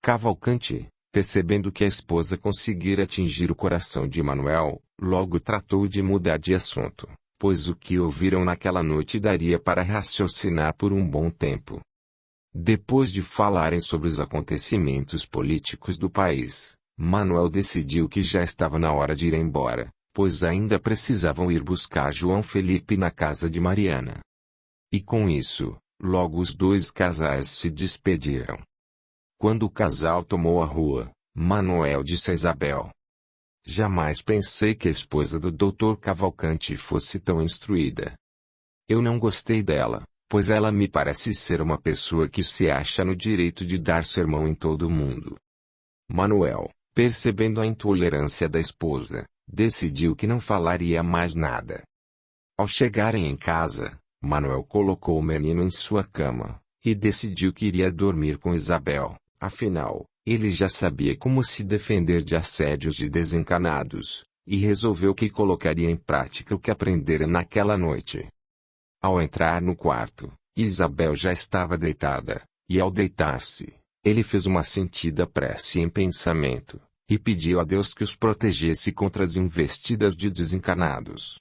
Cavalcante, percebendo que a esposa conseguira atingir o coração de Manuel, logo tratou de mudar de assunto, pois o que ouviram naquela noite daria para raciocinar por um bom tempo. Depois de falarem sobre os acontecimentos políticos do país, Manuel decidiu que já estava na hora de ir embora, pois ainda precisavam ir buscar João Felipe na casa de Mariana. E com isso, logo os dois casais se despediram. Quando o casal tomou a rua, Manuel disse a Isabel: "Jamais pensei que a esposa do Dr. Cavalcanti fosse tão instruída. Eu não gostei dela, pois ela me parece ser uma pessoa que se acha no direito de dar sermão em todo mundo." Manuel, percebendo a intolerância da esposa, decidiu que não falaria mais nada. Ao chegarem em casa, Manuel colocou o menino em sua cama, e decidiu que iria dormir com Isabel, afinal, ele já sabia como se defender de assédios de desencanados, e resolveu que colocaria em prática o que aprendera naquela noite. Ao entrar no quarto, Isabel já estava deitada, e ao deitar-se, ele fez uma sentida prece em pensamento, e pediu a Deus que os protegesse contra as investidas de desencanados.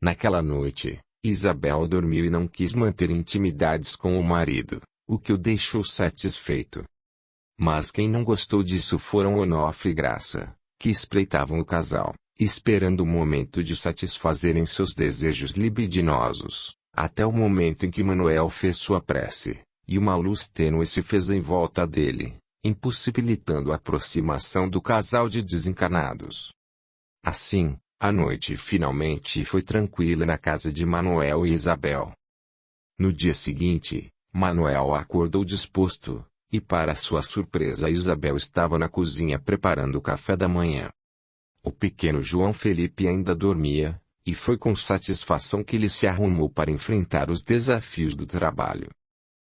Naquela noite, Isabel dormiu e não quis manter intimidades com o marido, o que o deixou satisfeito. Mas quem não gostou disso foram Onofre e Graça, que espreitavam o casal, esperando o momento de satisfazerem seus desejos libidinosos, até o momento em que Manuel fez sua prece, e uma luz tênue se fez em volta dele, impossibilitando a aproximação do casal de desencanados. Assim, a noite finalmente foi tranquila na casa de Manuel e Isabel. No dia seguinte, Manuel acordou disposto, e para sua surpresa Isabel estava na cozinha preparando o café da manhã. O pequeno João Felipe ainda dormia, e foi com satisfação que ele se arrumou para enfrentar os desafios do trabalho.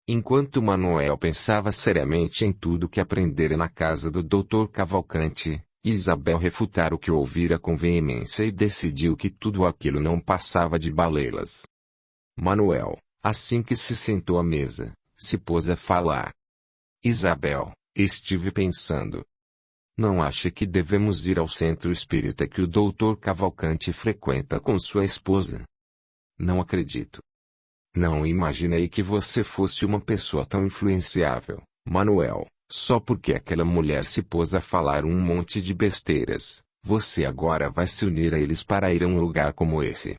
Enquanto Manuel pensava seriamente em tudo que aprendera na casa do Dr. Cavalcanti, Isabel refutara o que ouvira com veemência e decidiu que tudo aquilo não passava de baleilas. Manuel, assim que se sentou à mesa, se pôs a falar. "Isabel, estive pensando. Não acha que devemos ir ao centro espírita que o Dr. Cavalcanti frequenta com sua esposa? Não acredito. Não imaginei que você fosse uma pessoa tão influenciável, Manuel. Só porque aquela mulher se pôs a falar um monte de besteiras, você agora vai se unir a eles para ir a um lugar como esse.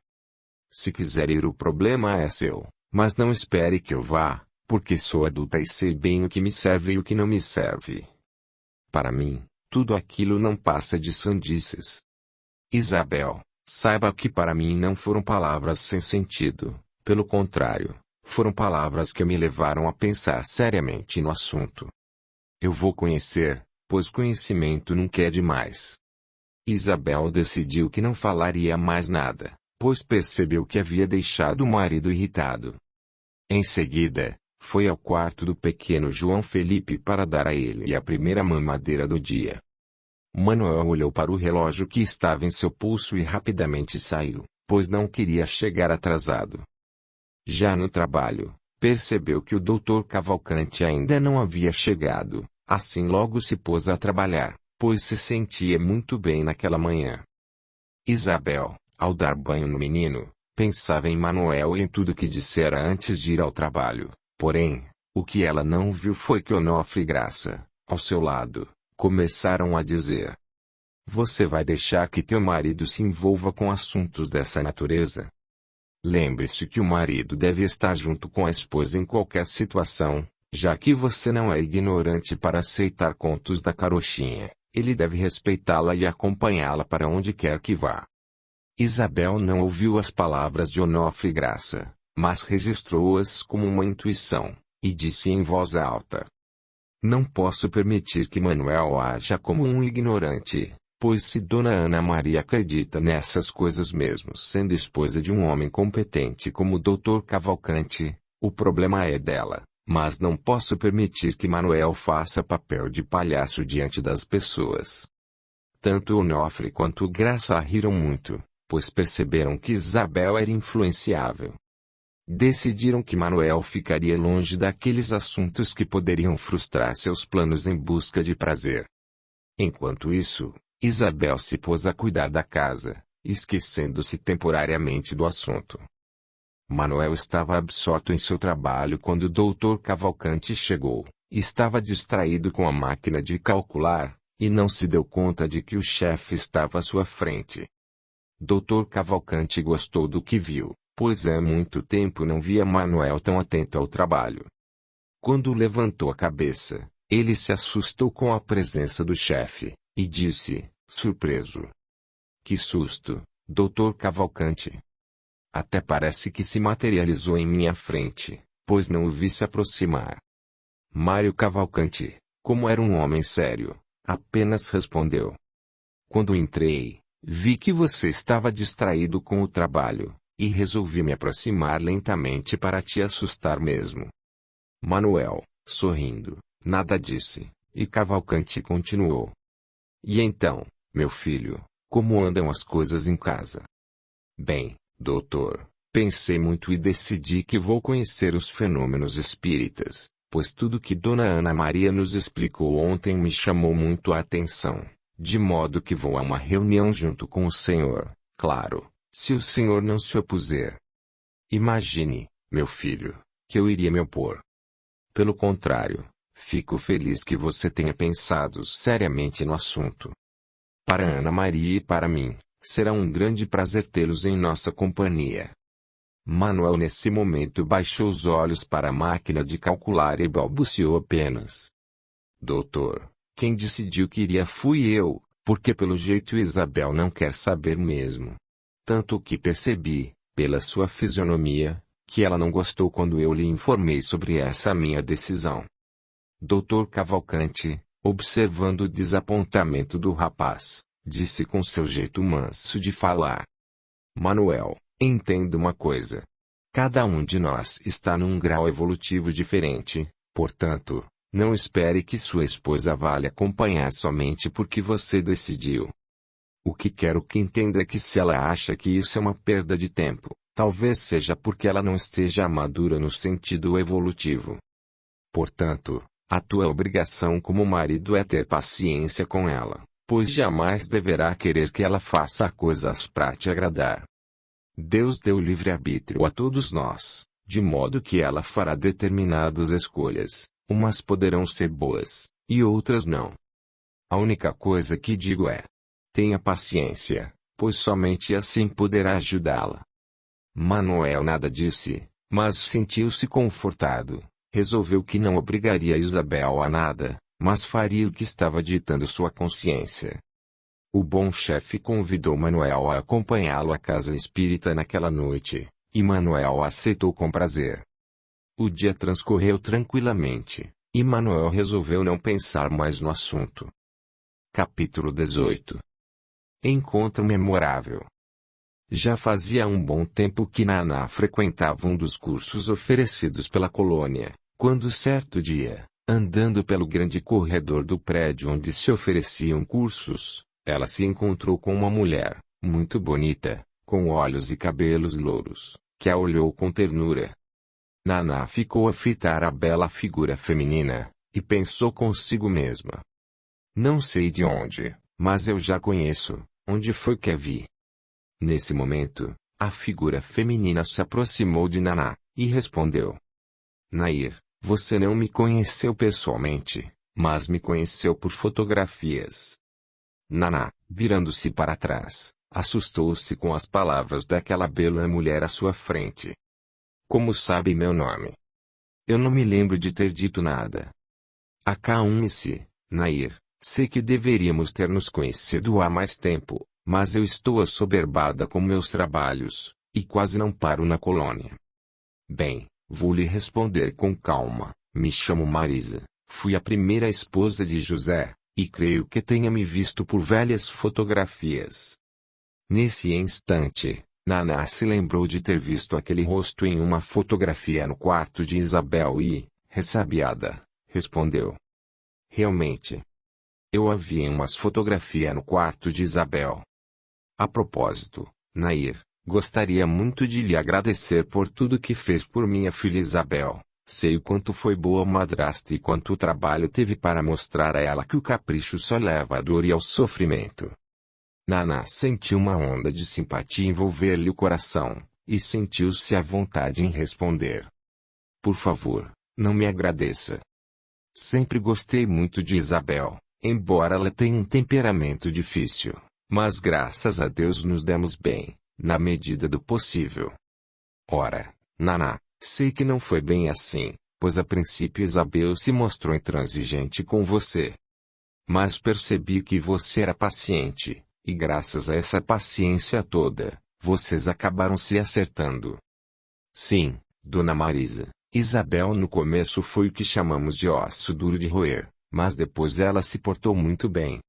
Se quiser ir, o problema é seu, mas não espere que eu vá, porque sou adulta e sei bem o que me serve e o que não me serve. Para mim, tudo aquilo não passa de sandices." Isabel, saiba que para mim não foram palavras sem sentido, pelo contrário, foram palavras que me levaram a pensar seriamente no assunto. Eu vou conhecer, pois conhecimento nunca é demais. Isabel decidiu que não falaria mais nada, pois percebeu que havia deixado o marido irritado. Em seguida, foi ao quarto do pequeno João Felipe para dar a ele a primeira mamadeira do dia. Manuel olhou para o relógio que estava em seu pulso e rapidamente saiu, pois não queria chegar atrasado. Já no trabalho, percebeu que o Dr. Cavalcanti ainda não havia chegado. Assim logo se pôs a trabalhar, pois se sentia muito bem naquela manhã. Isabel, ao dar banho no menino, pensava em Manuel e em tudo que dissera antes de ir ao trabalho, porém, o que ela não viu foi que Onofre e Graça, ao seu lado, começaram a dizer: "Você vai deixar que teu marido se envolva com assuntos dessa natureza? Lembre-se que o marido deve estar junto com a esposa em qualquer situação. Já que você não é ignorante para aceitar contos da carochinha, ele deve respeitá-la e acompanhá-la para onde quer que vá." Isabel não ouviu as palavras de Onofre e Graça, mas registrou-as como uma intuição, e disse em voz alta: "Não posso permitir que Manuel haja como um ignorante, pois se Dona Ana Maria acredita nessas coisas mesmo sendo esposa de um homem competente como o Dr. Cavalcanti, o problema é dela. Mas não posso permitir que Manuel faça papel de palhaço diante das pessoas." Tanto Onofre quanto Graça riram muito, pois perceberam que Isabel era influenciável. Decidiram que Manuel ficaria longe daqueles assuntos que poderiam frustrar seus planos em busca de prazer. Enquanto isso, Isabel se pôs a cuidar da casa, esquecendo-se temporariamente do assunto. Manuel estava absorto em seu trabalho quando o Dr. Cavalcanti chegou. Estava distraído com a máquina de calcular, e não se deu conta de que o chefe estava à sua frente. Dr. Cavalcanti gostou do que viu, pois há muito tempo não via Manuel tão atento ao trabalho. Quando levantou a cabeça, ele se assustou com a presença do chefe, e disse, surpreso: "Que susto, Dr. Cavalcanti! Até parece que se materializou em minha frente, pois não o vi se aproximar." Mário Cavalcanti, como era um homem sério, apenas respondeu: "Quando entrei, vi que você estava distraído com o trabalho, e resolvi me aproximar lentamente para te assustar mesmo." Manuel, sorrindo, nada disse, e Cavalcanti continuou: "E então, meu filho, como andam as coisas em casa?" "Bem, doutor, pensei muito e decidi que vou conhecer os fenômenos espíritas, pois tudo que Dona Ana Maria nos explicou ontem me chamou muito a atenção, de modo que vou a uma reunião junto com o senhor, claro, se o senhor não se opuser." "Imagine, meu filho, que eu iria me opor. Pelo contrário, fico feliz que você tenha pensado seriamente no assunto. Para Ana Maria e para mim, será um grande prazer tê-los em nossa companhia." Manuel nesse momento baixou os olhos para a máquina de calcular e balbuciou apenas: "Doutor, quem decidiu que iria fui eu, porque pelo jeito Isabel não quer saber mesmo. Tanto que percebi, pela sua fisionomia, que ela não gostou quando eu lhe informei sobre essa minha decisão." Dr. Cavalcanti, observando o desapontamento do rapaz, disse com seu jeito manso de falar: "Manuel, entenda uma coisa. Cada um de nós está num grau evolutivo diferente, portanto, não espere que sua esposa vá lhe acompanhar somente porque você decidiu. O que quero que entenda é que se ela acha que isso é uma perda de tempo, talvez seja porque ela não esteja madura no sentido evolutivo. Portanto, a tua obrigação como marido é ter paciência com ela, pois jamais deverá querer que ela faça coisas para te agradar. Deus deu livre-arbítrio a todos nós, de modo que ela fará determinadas escolhas, umas poderão ser boas, e outras não. A única coisa que digo é: tenha paciência, pois somente assim poderá ajudá-la." Manuel nada disse, mas sentiu-se confortado. Resolveu que não obrigaria Isabel a nada, mas faria o que estava ditando sua consciência. O bom chefe convidou Manuel a acompanhá-lo à casa espírita naquela noite, e Manuel aceitou com prazer. O dia transcorreu tranquilamente, e Manuel resolveu não pensar mais no assunto. Capítulo 18. Encontro memorável. Já fazia um bom tempo que Naná frequentava um dos cursos oferecidos pela colônia, quando certo dia, andando pelo grande corredor do prédio onde se ofereciam cursos, ela se encontrou com uma mulher, muito bonita, com olhos e cabelos louros, que a olhou com ternura. Naná ficou a fitar a bela figura feminina, e pensou consigo mesma: "Não sei de onde, mas eu já conheço, onde foi que a vi?" Nesse momento, a figura feminina se aproximou de Naná, e respondeu: "Nair, você não me conheceu pessoalmente, mas me conheceu por fotografias." Naná, virando-se para trás, assustou-se com as palavras daquela bela mulher à sua frente. "Como sabe meu nome?" "Eu não me lembro de ter dito nada." "Acalme-se, Nair, sei que deveríamos ter nos conhecido há mais tempo, mas eu estou assoberbada com meus trabalhos, e quase não paro na colônia." "Bem, vou lhe responder com calma. Me chamo Marisa, fui a primeira esposa de José, e creio que tenha me visto por velhas fotografias." Nesse instante, Naná se lembrou de ter visto aquele rosto em uma fotografia no quarto de Isabel e, ressabiada, respondeu: "Realmente. Eu a vi em umas fotografias no quarto de Isabel. A propósito, Nair, gostaria muito de lhe agradecer por tudo que fez por minha filha Isabel. Sei o quanto foi boa madrasta e quanto trabalho teve para mostrar a ela que o capricho só leva à dor e ao sofrimento." Naná sentiu uma onda de simpatia envolver-lhe o coração, e sentiu-se à vontade em responder. Por favor, não me agradeça. Sempre gostei muito de Isabel, embora ela tenha um temperamento difícil, mas graças a Deus nos demos bem, na medida do possível. Ora, Naná, sei que não foi bem assim, pois a princípio Isabel se mostrou intransigente com você. Mas percebi que você era paciente, e graças a essa paciência toda, vocês acabaram se acertando. Sim, Dona Marisa, Isabel no começo foi o que chamamos de osso duro de roer, mas depois ela se portou muito bem.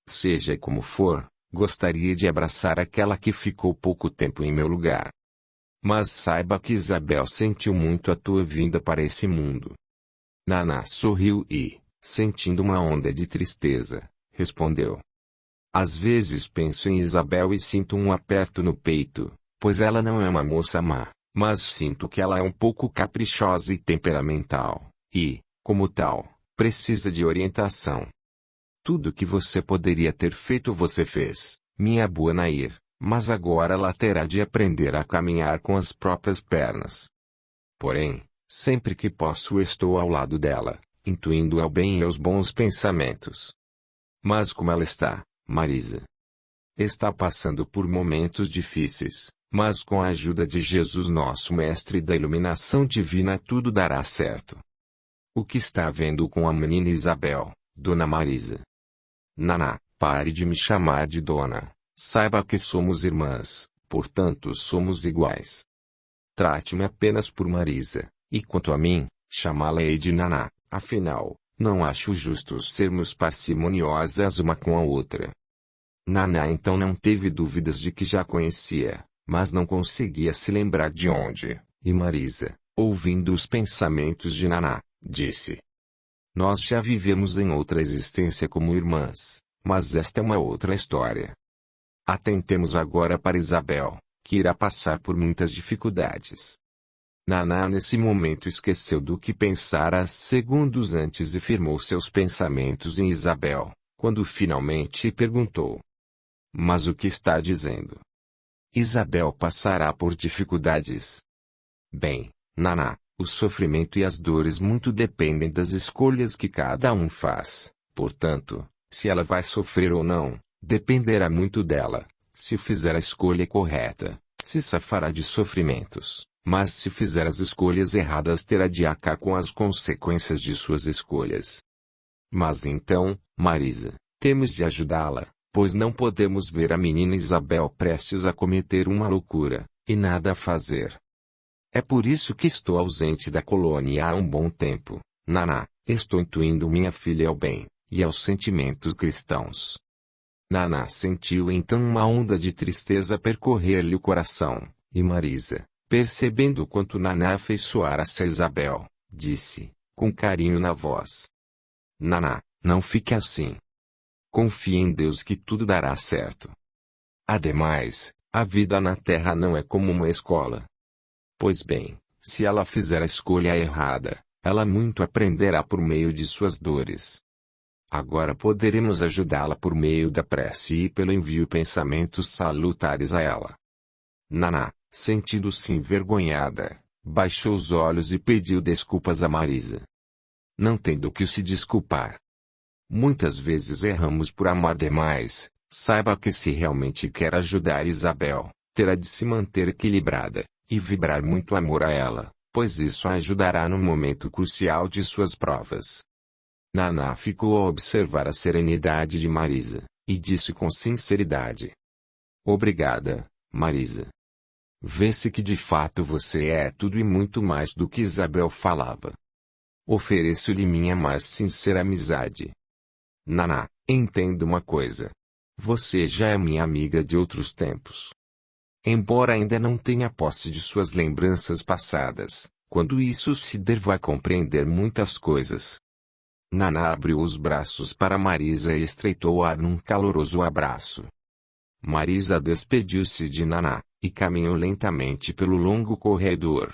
Seja como for, gostaria de abraçar aquela que ficou pouco tempo em meu lugar. Mas saiba que Isabel sentiu muito a tua vinda para esse mundo. Naná sorriu e, sentindo uma onda de tristeza, respondeu. Às vezes penso em Isabel e sinto um aperto no peito, pois ela não é uma moça má, mas sinto que ela é um pouco caprichosa e temperamental, e, como tal, precisa de orientação. Tudo que você poderia ter feito você fez, minha boa Nair, mas agora ela terá de aprender a caminhar com as próprias pernas. Porém, sempre que posso estou ao lado dela, intuindo ao bem e aos bons pensamentos. Mas como ela está, Marisa? Está passando por momentos difíceis, mas com a ajuda de Jesus nosso Mestre e da iluminação divina tudo dará certo. O que está havendo com a menina Isabel, Dona Marisa? Naná, pare de me chamar de dona. Saiba que somos irmãs, portanto somos iguais. Trate-me apenas por Marisa, e quanto a mim, chamá-la-ei de Naná, afinal, não acho justo sermos parcimoniosas uma com a outra. Naná então não teve dúvidas de que já conhecia, mas não conseguia se lembrar de onde, e Marisa, ouvindo os pensamentos de Naná, disse. Nós já vivemos em outra existência como irmãs, mas esta é uma outra história. Atentemos agora para Isabel, que irá passar por muitas dificuldades. Naná nesse momento esqueceu do que pensara segundos antes e firmou seus pensamentos em Isabel, quando finalmente perguntou. Mas o que está dizendo? Isabel passará por dificuldades. Bem, Naná, o sofrimento e as dores muito dependem das escolhas que cada um faz, portanto, se ela vai sofrer ou não, dependerá muito dela. Se fizer a escolha correta, se safará de sofrimentos, mas se fizer as escolhas erradas terá de arcar com as consequências de suas escolhas. Mas então, Marisa, temos de ajudá-la, pois não podemos ver a menina Isabel prestes a cometer uma loucura, e nada a fazer. É por isso que estou ausente da colônia há um bom tempo, Naná, estou intuindo minha filha ao bem, e aos sentimentos cristãos. Naná sentiu então uma onda de tristeza percorrer-lhe o coração, e Marisa, percebendo quanto Naná afeiçoara-se a Isabel, disse, com carinho na voz. Naná, não fique assim. Confie em Deus que tudo dará certo. Ademais, a vida na Terra não é como uma escola. Pois bem, se ela fizer a escolha errada, ela muito aprenderá por meio de suas dores. Agora poderemos ajudá-la por meio da prece e pelo envio pensamentos salutares a ela. Naná, sentindo-se envergonhada, baixou os olhos e pediu desculpas a Marisa. Não tem do que se desculpar. Muitas vezes erramos por amar demais, saiba que se realmente quer ajudar Isabel, terá de se manter equilibrada, e vibrar muito amor a ela, pois isso a ajudará no momento crucial de suas provas. Naná ficou a observar a serenidade de Marisa, e disse com sinceridade. Obrigada, Marisa. Vê-se que de fato você é tudo e muito mais do que Isabel falava. Ofereço-lhe minha mais sincera amizade. Naná, entenda uma coisa. Você já é minha amiga de outros tempos. Embora ainda não tenha posse de suas lembranças passadas, quando isso se der vai compreender muitas coisas. Naná abriu os braços para Marisa e estreitou-a num caloroso abraço. Marisa despediu-se de Naná, e caminhou lentamente pelo longo corredor.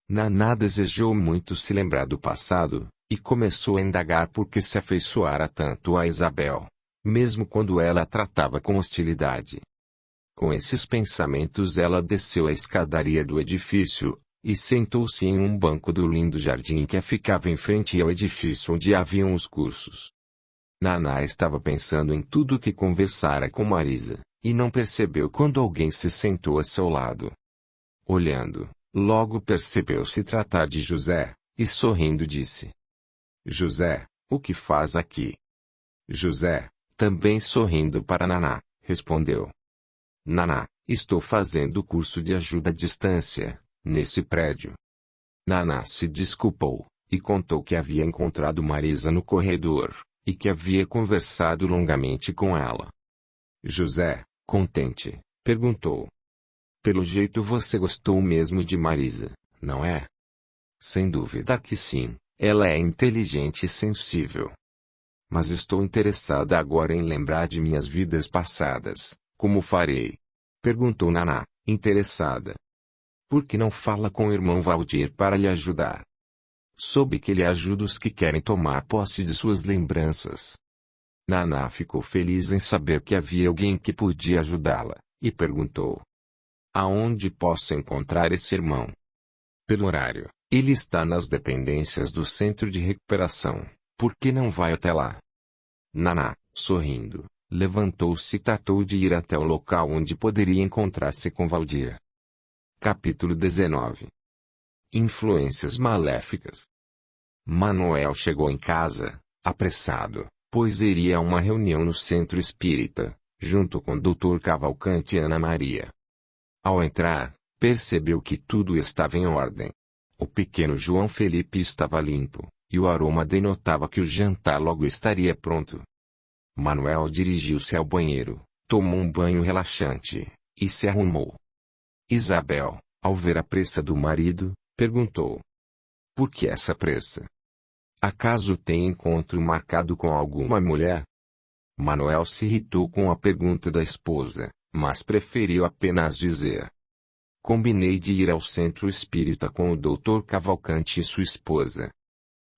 Naná desejou muito se lembrar do passado, e começou a indagar por que se afeiçoara tanto a Isabel. mesmo quando ela a tratava com hostilidade. Com esses pensamentos ela desceu a escadaria do edifício, e sentou-se em um banco do lindo jardim que ficava em frente ao edifício onde haviam os cursos. Naná estava pensando em tudo que conversara com Marisa, e não percebeu quando alguém se sentou a seu lado. Olhando, logo percebeu se tratar de José, e sorrindo disse: José, o que faz aqui? José, também sorrindo para Naná, respondeu: Naná, estou fazendo curso de ajuda à distância, nesse prédio. Naná se desculpou, e contou que havia encontrado Marisa no corredor, e que havia conversado longamente com ela. José, contente, perguntou: Pelo jeito você gostou mesmo de Marisa, não é? Sem dúvida que sim, ela é inteligente e sensível. Mas estou interessada agora em lembrar de minhas vidas passadas. Como farei? Perguntou Naná, interessada. Por que não fala com o irmão Valdir para lhe ajudar? Soube que ele ajuda os que querem tomar posse de suas lembranças. Naná ficou feliz em saber que havia alguém que podia ajudá-la, e perguntou: Aonde posso encontrar esse irmão? Pelo horário, ele está nas dependências do centro de recuperação. Por que não vai até lá? Naná, sorrindo, levantou-se e tratou de ir até o local onde poderia encontrar-se com Valdir. Capítulo 19. Influências maléficas. Manuel chegou em casa, apressado, pois iria a uma reunião no centro espírita, junto com Dr. Cavalcante e Ana Maria. Ao entrar, percebeu que tudo estava em ordem. O pequeno João Felipe estava limpo, e o aroma denotava que o jantar logo estaria pronto. Manuel dirigiu-se ao banheiro, tomou um banho relaxante, e se arrumou. Isabel, ao ver a pressa do marido, perguntou: Por que essa pressa? Acaso tem encontro marcado com alguma mulher? Manuel se irritou com a pergunta da esposa, mas preferiu apenas dizer: Combinei de ir ao centro espírita com o Dr. Cavalcante e sua esposa.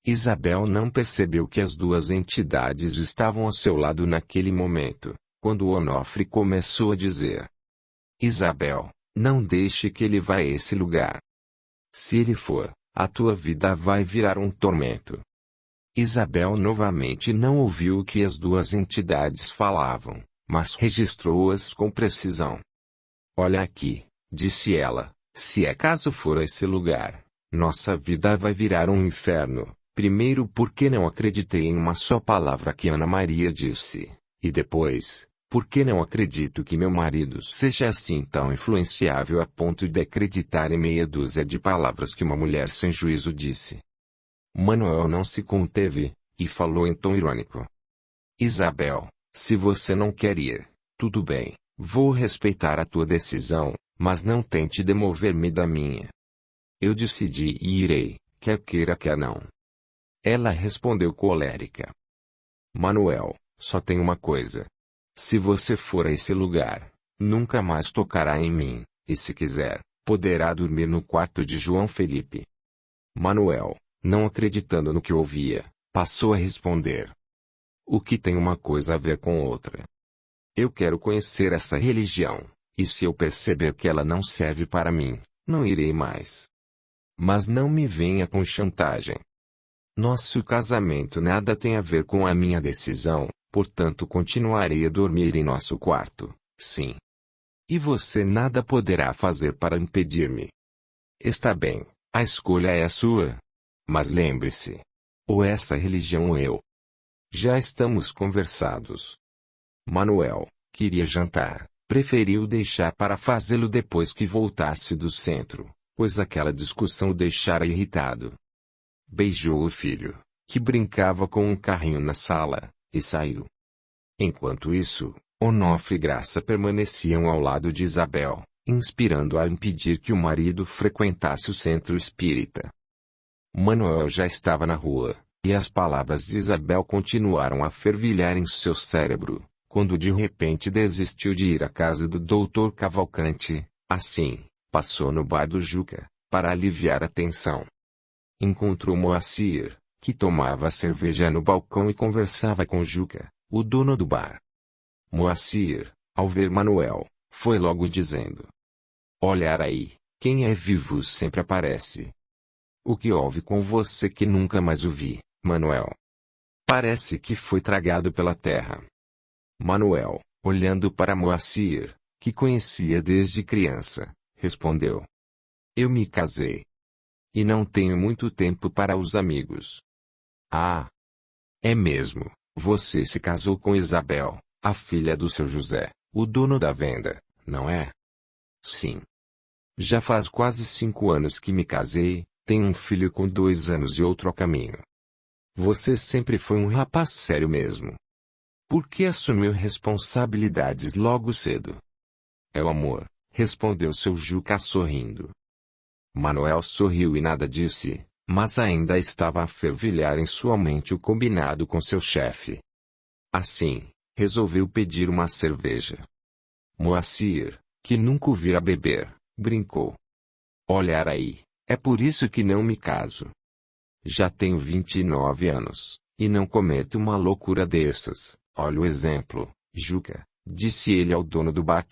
Isabel não percebeu que as duas entidades estavam ao seu lado naquele momento, quando Onofre começou a dizer: Isabel, não deixe que ele vá a esse lugar. Se ele for, a tua vida vai virar um tormento. Isabel novamente não ouviu o que as duas entidades falavam, mas registrou-as com precisão. Olha aqui, disse ela, se acaso for a esse lugar, nossa vida vai virar um inferno. Primeiro porque não acreditei em uma só palavra que Ana Maria disse, e depois, porque não acredito que meu marido seja assim tão influenciável a ponto de acreditar em meia dúzia de palavras que uma mulher sem juízo disse. Manuel não se conteve, e falou em tom irônico: Isabel, se você não quer ir, tudo bem, vou respeitar a tua decisão, mas não tente demover-me da minha. Eu decidi e irei, quer queira quer não. Ela respondeu colérica: Manuel, só tem uma coisa. Se você for a esse lugar, nunca mais tocará em mim, e se quiser, poderá dormir no quarto de João Felipe. Manuel, não acreditando no que ouvia, passou a responder: O que tem uma coisa a ver com outra? Eu quero conhecer essa religião, e se eu perceber que ela não serve para mim, não irei mais. Mas não me venha com chantagem. Nosso casamento nada tem a ver com a minha decisão, portanto continuarei a dormir em nosso quarto, sim. E você nada poderá fazer para impedir-me. Está bem, a escolha é a sua. Mas lembre-se. Ou essa religião ou eu. Já estamos conversados. Manuel, queria jantar, preferiu deixar para fazê-lo depois que voltasse do centro, pois aquela discussão o deixara irritado. Beijou o filho, que brincava com um carrinho na sala, e saiu. Enquanto isso, Onofre e Graça permaneciam ao lado de Isabel, inspirando-a a impedir que o marido frequentasse o centro espírita. Manuel já estava na rua, e as palavras de Isabel continuaram a fervilhar em seu cérebro, quando de repente desistiu de ir à casa do Dr. Cavalcante. Assim, passou no bar do Juca, para aliviar a tensão. Encontrou Moacir, que tomava cerveja no balcão e conversava com Juca, o dono do bar. Moacir, ao ver Manuel, foi logo dizendo: "Olhar aí, quem é vivo sempre aparece. O que houve com você que nunca mais o vi, Manuel? Parece que foi tragado pela terra." Manuel, olhando para Moacir, que conhecia desde criança, respondeu: "Eu me casei. E não tenho muito tempo para os amigos." "Ah, é mesmo, você se casou com Isabel, a filha do seu José, o dono da venda, não é?" "Sim. Já faz quase 5 anos que me casei, tenho um filho com 2 anos e outro a caminho." "Você sempre foi um rapaz sério mesmo. Por que assumiu responsabilidades logo cedo?" "É o amor", respondeu seu Juca sorrindo. Manuel sorriu e nada disse, mas ainda estava a fervilhar em sua mente o combinado com seu chefe. Assim, resolveu pedir uma cerveja. Moacir, que nunca o vira beber, brincou: "Olhar aí, é por isso que não me caso. Já tenho 29 anos, e não cometo uma loucura dessas. Olha o exemplo, Juca", disse ele ao dono do bar.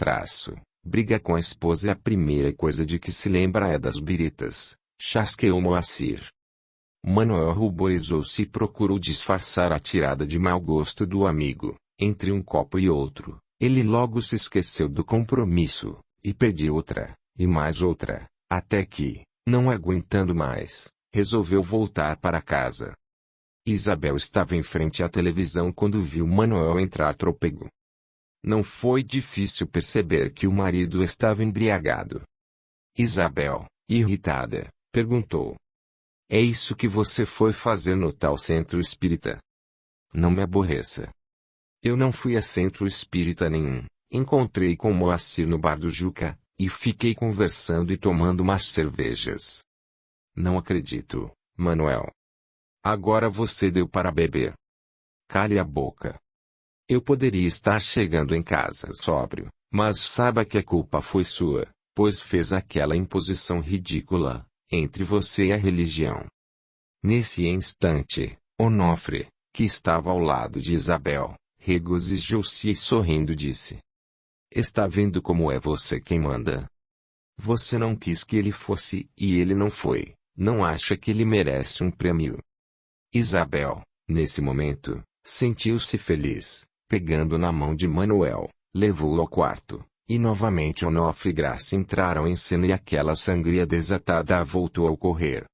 "Briga com a esposa e a primeira coisa de que se lembra é das biritas", chasqueou Moacir. Manuel ruborizou-se e procurou disfarçar a tirada de mau gosto do amigo. Entre um copo e outro, ele logo se esqueceu do compromisso, e pediu outra, e mais outra, até que, não aguentando mais, resolveu voltar para casa. Isabel estava em frente à televisão quando viu Manuel entrar trôpego. Não foi difícil perceber que o marido estava embriagado. Isabel, irritada, perguntou: "É isso que você foi fazer no tal centro espírita?" "Não me aborreça. Eu não fui a centro espírita nenhum. Encontrei com Moacir no bar do Juca, e fiquei conversando e tomando umas cervejas." "Não acredito, Manuel. Agora você deu para beber." "Cale a boca. Eu poderia estar chegando em casa sóbrio, mas saiba que a culpa foi sua, pois fez aquela imposição ridícula, entre você e a religião." Nesse instante, Onofre, que estava ao lado de Isabel, regozijou-se e sorrindo disse: "Está vendo como é você quem manda? Você não quis que ele fosse e ele não foi, não acha que ele merece um prêmio?" Isabel, nesse momento, sentiu-se feliz. Pegando na mão de Manuel, levou-o ao quarto, e novamente Onofre e Graça entraram em cena e aquela sangria desatada voltou a ocorrer.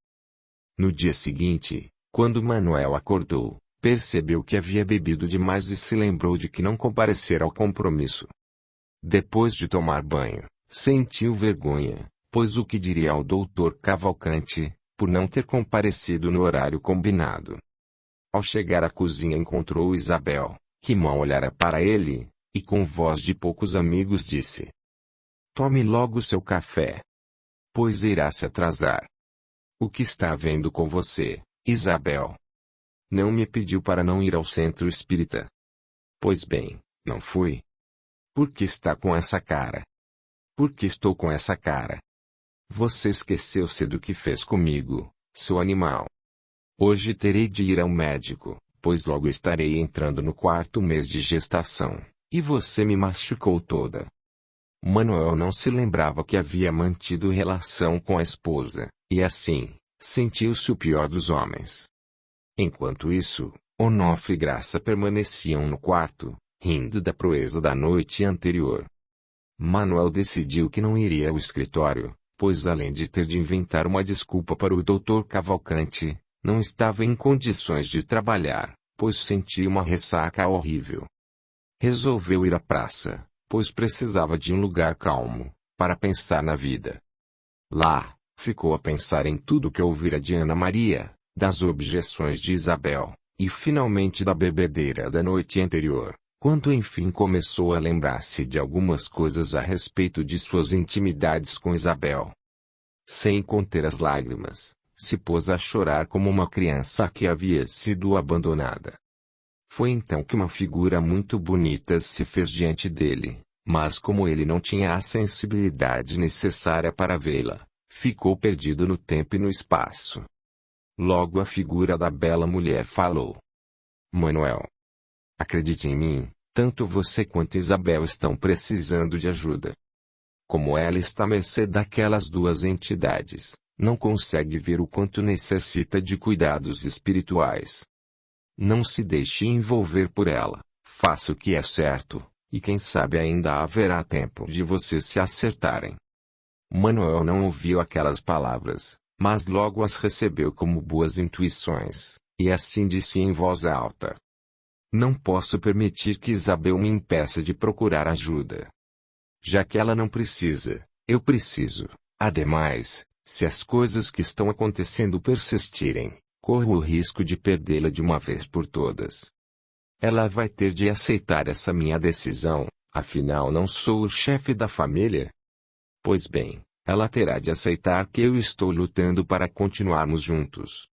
No dia seguinte, quando Manuel acordou, percebeu que havia bebido demais e se lembrou de que não comparecera ao compromisso. Depois de tomar banho, sentiu vergonha, pois o que diria ao doutor Cavalcante, por não ter comparecido no horário combinado. Ao chegar à cozinha encontrou Isabel, que mal olhara para ele, e com voz de poucos amigos disse: "Tome logo seu café, pois irá se atrasar." "O que está havendo com você, Isabel?" "Não me pediu para não ir ao centro espírita." "Pois bem, não fui." "Por que está com essa cara?" "Por que estou com essa cara?" "Você esqueceu-se do que fez comigo, seu animal." "Hoje terei de ir ao médico, pois logo estarei entrando no 4º mês de gestação, e você me machucou toda." Manuel não se lembrava que havia mantido relação com a esposa, e assim, sentiu-se o pior dos homens. Enquanto isso, Onofre e Graça permaneciam no quarto, rindo da proeza da noite anterior. Manuel decidiu que não iria ao escritório, pois além de ter de inventar uma desculpa para o Dr. Cavalcante, não estava em condições de trabalhar, pois sentia uma ressaca horrível. Resolveu ir à praça, pois precisava de um lugar calmo, para pensar na vida. Lá, ficou a pensar em tudo que ouvira de Ana Maria, das objeções de Isabel, e finalmente da bebedeira da noite anterior, quando enfim começou a lembrar-se de algumas coisas a respeito de suas intimidades com Isabel. Sem conter as lágrimas, se pôs a chorar como uma criança que havia sido abandonada. Foi então que uma figura muito bonita se fez diante dele, mas como ele não tinha a sensibilidade necessária para vê-la, ficou perdido no tempo e no espaço. Logo a figura da bela mulher falou: "Manuel." Acredite em mim, tanto você quanto Isabel estão precisando de ajuda. Como ela está à mercê daquelas duas entidades, não consegue ver o quanto necessita de cuidados espirituais. Não se deixe envolver por ela, faça o que é certo, e quem sabe ainda haverá tempo de vocês se acertarem. Manuel não ouviu aquelas palavras, mas logo as recebeu como boas intuições, e assim disse em voz alta: Não posso permitir que Isabel me impeça de procurar ajuda. Já que ela não precisa, eu preciso. Ademais, se as coisas que estão acontecendo persistirem, corro o risco de perdê-la de uma vez por todas. Ela vai ter de aceitar essa minha decisão, afinal não sou o chefe da família. Pois bem, ela terá de aceitar que eu estou lutando para continuarmos juntos.